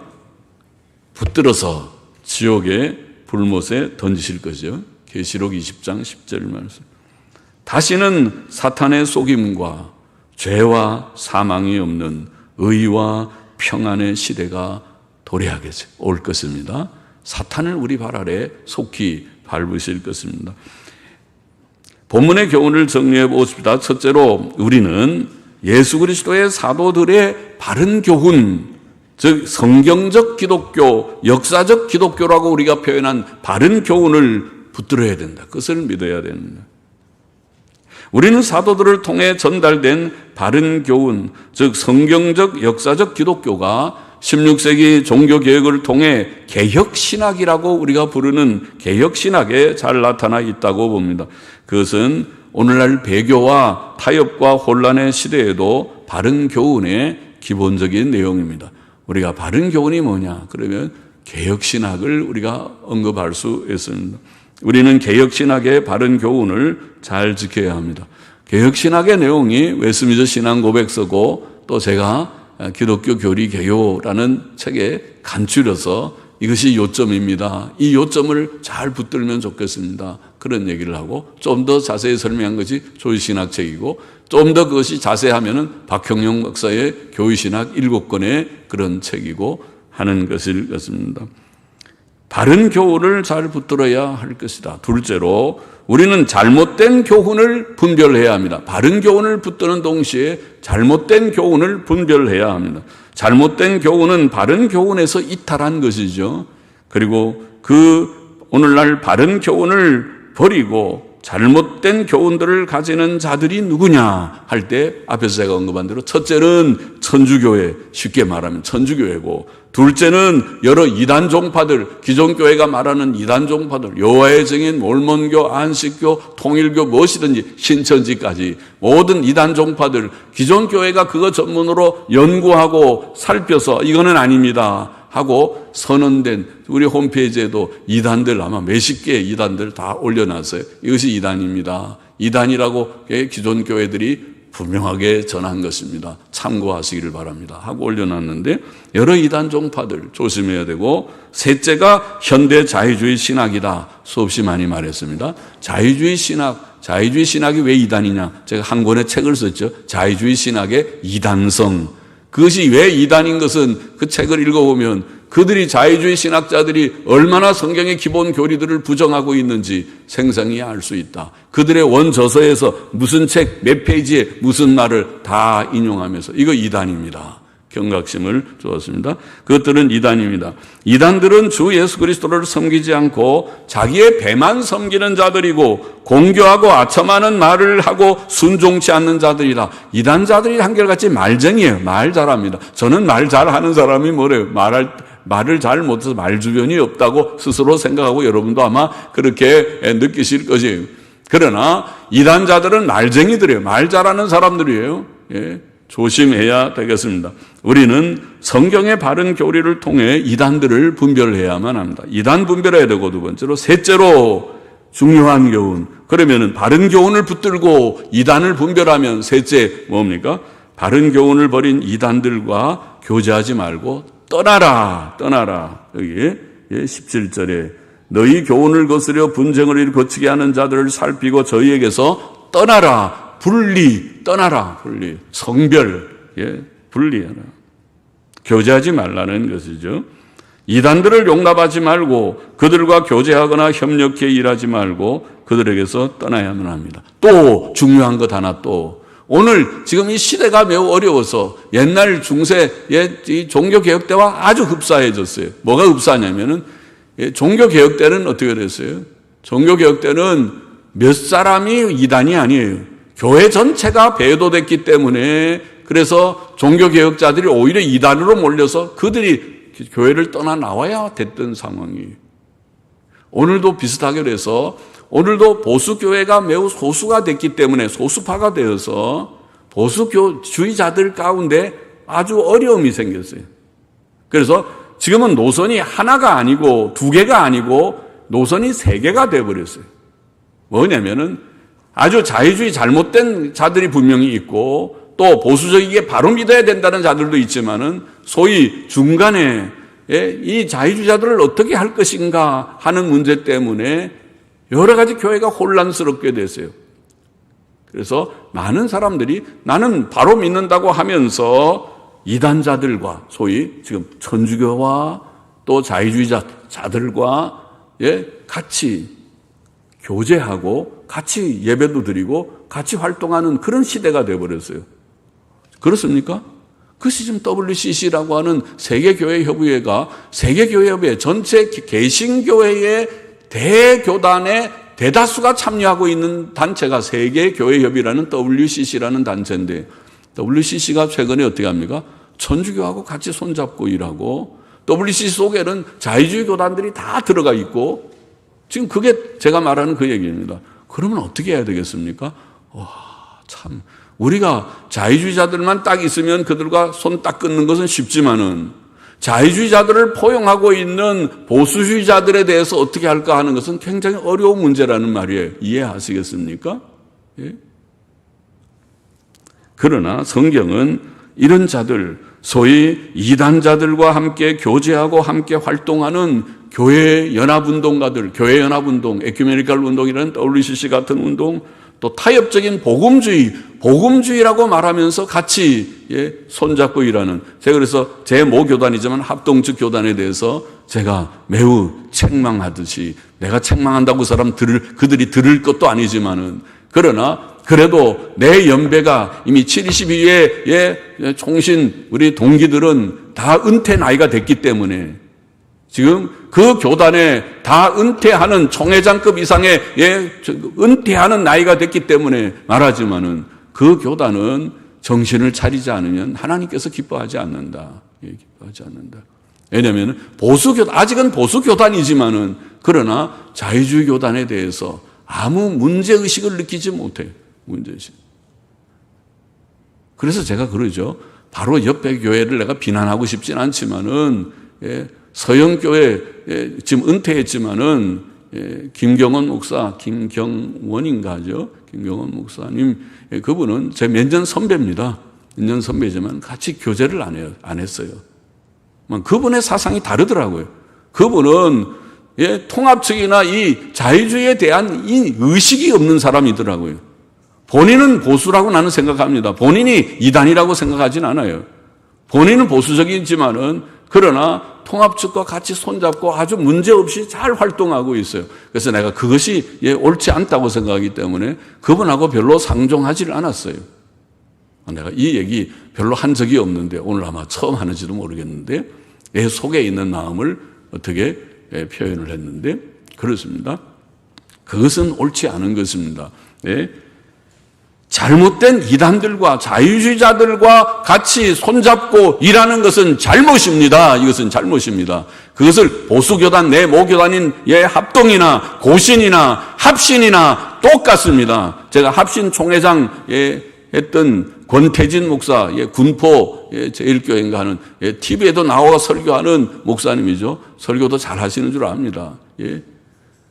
붙들어서 지옥의 불못에 던지실 거죠. 계시록 20장 10절 말씀. 다시는 사탄의 속임과 죄와 사망이 없는 의와 평안의 시대가 도래하게 올 것입니다. 사탄을 우리 발 아래 속히 밟으실 것입니다. 본문의 교훈을 정리해 보십시다. 첫째로 우리는 예수 그리스도의 사도들의 바른 교훈, 즉 성경적 기독교, 역사적 기독교라고 우리가 표현한 바른 교훈을 붙들어야 된다. 그것을 믿어야 됩니다. 우리는 사도들을 통해 전달된 바른 교훈, 즉 성경적 역사적 기독교가 16세기 종교개혁을 통해 개혁신학이라고 우리가 부르는 개혁신학에 잘 나타나 있다고 봅니다. 그것은 오늘날 배교와 타협과 혼란의 시대에도 바른 교훈의 기본적인 내용입니다. 우리가 바른 교훈이 뭐냐? 그러면 개혁신학을 우리가 언급할 수 있습니다. 우리는 개혁신학의 바른 교훈을 잘 지켜야 합니다. 개혁신학의 내용이 웨스민스터 신앙고백서고 또 제가 기독교 교리 개요라는 책에 간추려서 이것이 요점입니다. 이 요점을 잘 붙들면 좋겠습니다. 그런 얘기를 하고 좀 더 자세히 설명한 것이 조의신학책이고 좀 더 그것이 자세하면은 박형용 목사의 교의신학 7권의 그런 책이고 하는 것일 것입니다. 바른 교훈을 잘 붙들어야 할 것이다. 둘째로 우리는 잘못된 교훈을 분별해야 합니다. 바른 교훈을 붙드는 동시에 잘못된 교훈을 분별해야 합니다. 잘못된 교훈은 바른 교훈에서 이탈한 것이죠. 그리고 오늘날 바른 교훈을 버리고 잘못된 교훈들을 가지는 자들이 누구냐 할 때 앞에서 제가 언급한 대로 첫째는 천주교회, 쉽게 말하면 천주교회고 둘째는 여러 이단 종파들, 기존 교회가 말하는 이단 종파들, 여호와의 증인, 몰몬교, 안식교, 통일교 무엇이든지 신천지까지 모든 이단 종파들, 기존 교회가 그거 전문으로 연구하고 살펴서 이거는 아닙니다 하고 선언된 우리 홈페이지에도 이단들 아마 몇십 개의 이단들 다 올려놨어요. 이것이 이단입니다. 이단이라고 기존 교회들이 분명하게 전한 것입니다. 참고하시기를 바랍니다 하고 올려놨는데 여러 이단 종파들 조심해야 되고 셋째가 현대 자유주의 신학이다. 수없이 많이 말했습니다. 자유주의 신학이 왜 이단이냐? 제가 한 권의 책을 썼죠. 자유주의 신학의 이단성. 그것이 왜 이단인 것은 그 책을 읽어보면 그들이 자유주의 신학자들이 얼마나 성경의 기본 교리들을 부정하고 있는지 생생히 알 수 있다. 그들의 원저서에서 무슨 책 몇 페이지에 무슨 말을 다 인용하면서 이거 이단입니다. 경각심을 주었습니다. 그것들은 이단입니다. 이단들은 주 예수 그리스도를 섬기지 않고 자기의 배만 섬기는 자들이고 공교하고 아첨하는 말을 하고 순종치 않는 자들이다. 이단자들이 한결같이 말쟁이에요. 말 잘합니다. 저는 말 잘하는 사람이 뭐래요? 말을 잘 못해서 말 주변이 없다고 스스로 생각하고 여러분도 아마 그렇게 느끼실 것이에요. 그러나 이단자들은 말쟁이들이에요. 말 잘하는 사람들이에요. 예. 조심해야 되겠습니다. 우리는 성경의 바른 교리를 통해 이단들을 분별해야만 합니다. 이단 분별해야 되고 두 번째로 셋째로 중요한 교훈. 그러면은 바른 교훈을 붙들고 이단을 분별하면 셋째 뭡니까? 바른 교훈을 버린 이단들과 교제하지 말고 떠나라. 여기 17절에 너희 교훈을 거스려 분쟁을 거치게 하는 자들을 살피고 저희에게서 떠나라. 떠나라. 성별, 분리하라. 교제하지 말라는 것이죠. 이단들을 용납하지 말고 그들과 교제하거나 협력해 일하지 말고 그들에게서 떠나야만 합니다. 또 중요한 것 하나 또. 오늘 지금 이 시대가 매우 어려워서 옛날 중세의 이 종교개혁 때와 아주 흡사해졌어요. 뭐가 흡사하냐면은 종교개혁 때는 어떻게 됐어요? 종교개혁 때는 몇 사람이 이단이 아니에요. 교회 전체가 배도됐기 때문에 그래서 종교개혁자들이 오히려 이단으로 몰려서 그들이 교회를 떠나 나와야 됐던 상황이에요. 오늘도 비슷하게 돼서 오늘도 보수교회가 매우 소수가 됐기 때문에 소수파가 되어서 보수주의자들 가운데 아주 어려움이 생겼어요. 그래서 지금은 노선이 하나가 아니고 두 개가 아니고 노선이 세 개가 돼버렸어요. 뭐냐면은 아주 자유주의 잘못된 자들이 분명히 있고 또 보수적이게 바로 믿어야 된다는 자들도 있지만은 소위 중간에 이 자유주의자들을 어떻게 할 것인가 하는 문제 때문에 여러 가지 교회가 혼란스럽게 됐어요. 그래서 많은 사람들이 나는 바로 믿는다고 하면서 이단자들과 소위 지금 천주교와 또 자유주의자들과 같이 교제하고 같이 예배도 드리고 같이 활동하는 그런 시대가 되어버렸어요. 그렇습니까? 그것이 지금 WCC라고 하는 세계교회협의회가 세계교회협의회 전체 개신교회의 대교단의 대다수가 참여하고 있는 단체가 세계교회협의라는 WCC라는 단체인데 WCC가 최근에 어떻게 합니까? 천주교하고 같이 손잡고 일하고 WCC 속에는 자유주의 교단들이 다 들어가 있고 지금 그게 제가 말하는 그 얘기입니다. 그러면 어떻게 해야 되겠습니까? 참 우리가 자유주의자들만 딱 있으면 그들과 손 딱 끊는 것은 쉽지만은 자유주의자들을 포용하고 있는 보수주의자들에 대해서 어떻게 할까 하는 것은 굉장히 어려운 문제라는 말이에요. 이해하시겠습니까? 예? 그러나 성경은 이런 자들, 소위 이단자들과 함께 교제하고 함께 활동하는 교회 연합운동가들, 교회 연합운동, 에큐메니컬 운동이라는 WCC 같은 운동, 또 타협적인 복음주의라고 말하면서 같이 손잡고 일하는, 제가 그래서 제 모 교단이지만 합동측 교단에 대해서 제가 매우 책망하듯이, 내가 책망한다고 그들이 들을 것도 아니지만은, 그러나 그래도 내 연배가 이미 72의 총신 우리 동기들은 다 은퇴 나이가 됐기 때문에 지금 그 교단에 다 은퇴하는 총회장급 이상의 은퇴하는 나이가 됐기 때문에 말하지만은 그 교단은 정신을 차리지 않으면 하나님께서 기뻐하지 않는다. 기뻐하지 않는다. 왜냐하면 아직은 보수교단이지만은 그러나 자유주의 교단에 대해서 아무 문제의식을 느끼지 못해요. 문제의식. 그래서 제가 그러죠. 바로 옆에 교회를 내가 비난하고 싶진 않지만은, 서영교회, 지금 은퇴했지만은, 김경원 목사, 김경원인가죠? 김경원 목사님, 그분은 제 몇 년 선배입니다. 몇 년 선배지만 같이 교제를 안 했어요. 그분의 사상이 다르더라고요. 그분은 통합 측이나 이 자유주의에 대한 이 의식이 없는 사람이더라고요. 본인은 보수라고 나는 생각합니다. 본인이 이단이라고 생각하진 않아요. 본인은 보수적이지만은 그러나 통합 측과 같이 손잡고 아주 문제없이 잘 활동하고 있어요. 그래서 내가 그것이 옳지 않다고 생각하기 때문에 그분하고 별로 상종하지를 않았어요. 내가 이 얘기 별로 한 적이 없는데 오늘 아마 처음 하는지도 모르겠는데 내 속에 있는 마음을 어떻게 표현을 했는데 그렇습니다. 그것은 옳지 않은 것입니다. 잘못된 이단들과 자유주의자들과 같이 손잡고 일하는 것은 잘못입니다. 이것은 잘못입니다. 그것을 보수교단, 내 모교단인 합동이나 고신이나 합신이나 똑같습니다. 제가 합신 총회장 했던 권태진 목사, 군포 제1교회인가 하는 TV에도 나와 설교하는 목사님이죠. 설교도 잘 하시는 줄 압니다.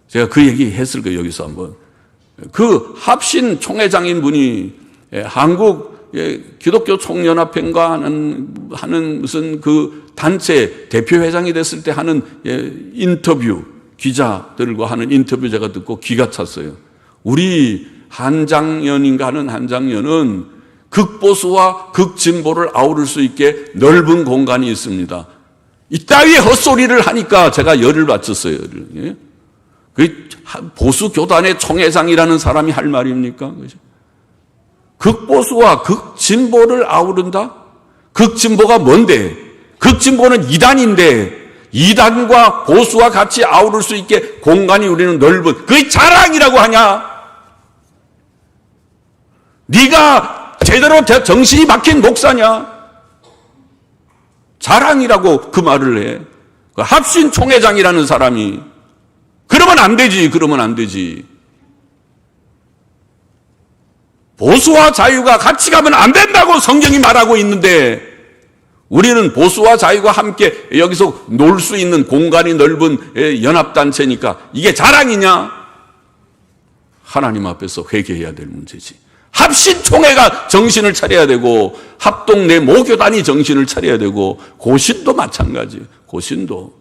제가 그 얘기 했을 거예요. 여기서 한번. 그 합신 총회장인 분이 한국 기독교 총연합회인가 하는 무슨 그 단체 대표회장이 됐을 때 하는 인터뷰, 기자들과 하는 인터뷰 제가 듣고 기가 찼어요. 우리 한장년인가 하는 한장년은 극보수와 극진보를 아우를 수 있게 넓은 공간이 있습니다. 이따위 헛소리를 하니까 제가 열을 받쳤어요. 그 보수 교단의 총회장이라는 사람이 할 말입니까? 극보수와 극진보를 아우른다? 극진보가 뭔데? 극진보는 이단인데 이단과 보수와 같이 아우를 수 있게 공간이 우리는 넓은 그게 자랑이라고 하냐? 네가 제대로 정신이 박힌 목사냐? 자랑이라고 그 말을 해. 그 합신 총회장이라는 사람이 그러면 안 되지. 그러면 안 되지. 보수와 자유가 같이 가면 안 된다고 성경이 말하고 있는데 우리는 보수와 자유가 함께 여기서 놀 수 있는 공간이 넓은 연합단체니까 이게 자랑이냐? 하나님 앞에서 회개해야 될 문제지. 합신총회가 정신을 차려야 되고 합동 내 모교단이 정신을 차려야 되고 고신도 마찬가지예요. 고신도.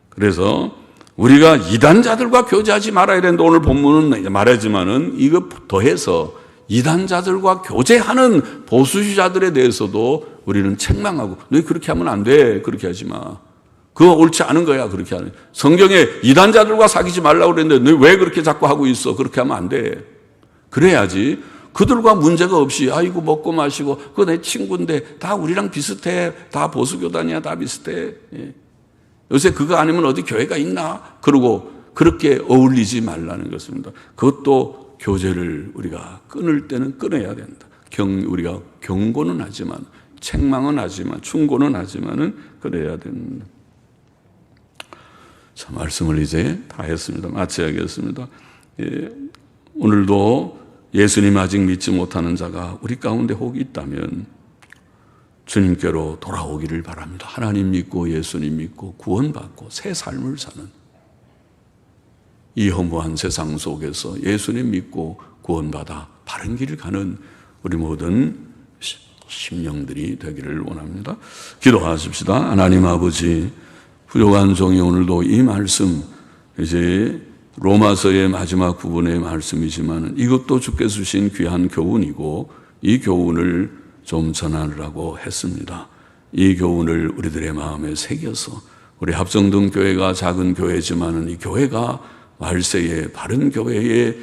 그래서 우리가 이단자들과 교제하지 말아야 되는데 오늘 본문은 말하지만은 이거 더해서 이단자들과 교제하는 보수주의자들에 대해서도 우리는 책망하고 너희 그렇게 하면 안 돼. 그렇게 하지 마. 그거 옳지 않은 거야. 그렇게 하는. 성경에 이단자들과 사귀지 말라고 그랬는데 너희 왜 그렇게 자꾸 하고 있어. 그렇게 하면 안 돼. 그래야지 그들과 문제가 없이 아이고 먹고 마시고 그거 내 친구인데 다 우리랑 비슷해. 다 보수교단이야. 다 비슷해. 요새 그거 아니면 어디 교회가 있나? 그러고 그렇게 어울리지 말라는 것입니다. 그것도 교제를 우리가 끊을 때는 끊어야 된다. 우리가 경고는 하지만 책망은 하지만 충고는 하지만은 그래야 된다. 자, 말씀을 이제 다 했습니다. 마쳐야겠습니다. 오늘도 예수님 아직 믿지 못하는 자가 우리 가운데 혹 있다면 주님께로 돌아오기를 바랍니다. 하나님 믿고 예수님 믿고 구원받고 새 삶을 사는 이 허무한 세상 속에서 예수님 믿고 구원받아 바른 길을 가는 우리 모든 심령들이 되기를 원합니다. 기도하십시다. 하나님 아버지, 부족한 종이 오늘도 이 말씀, 이제 로마서의 마지막 부분의 말씀이지만 이것도 주께서 주신 귀한 교훈이고 이 교훈을 좀 전하라고 했습니다. 이 교훈을 우리들의 마음에 새겨서 우리 합성동 교회가 작은 교회지만은 이 교회가 말세의 바른 교회의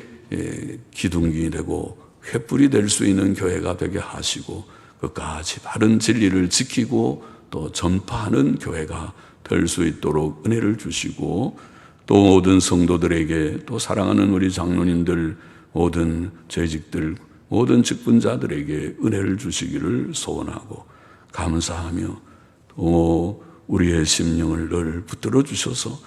기둥이 되고 횃불이 될 수 있는 교회가 되게 하시고 끝까지 바른 진리를 지키고 또 전파하는 교회가 될 수 있도록 은혜를 주시고 또 모든 성도들에게 또 사랑하는 우리 장로님들 모든 재직들 모든 직분자들에게 은혜를 주시기를 소원하고 감사하며 또 우리의 심령을 늘 붙들어 주셔서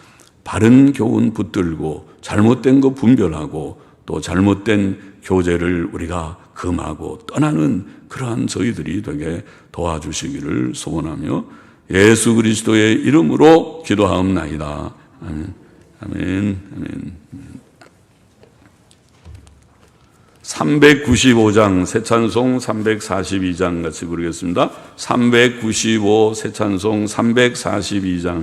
바른 교훈 붙들고 잘못된 거 분별하고 또 잘못된 교제를 우리가 금하고 떠나는 그러한 저희들이 되게 도와주시기를 소원하며 예수 그리스도의 이름으로 기도하옵나이다. 아멘. 아멘. 아멘. 395장 새찬송 342장 같이 부르겠습니다. 395 새찬송 342장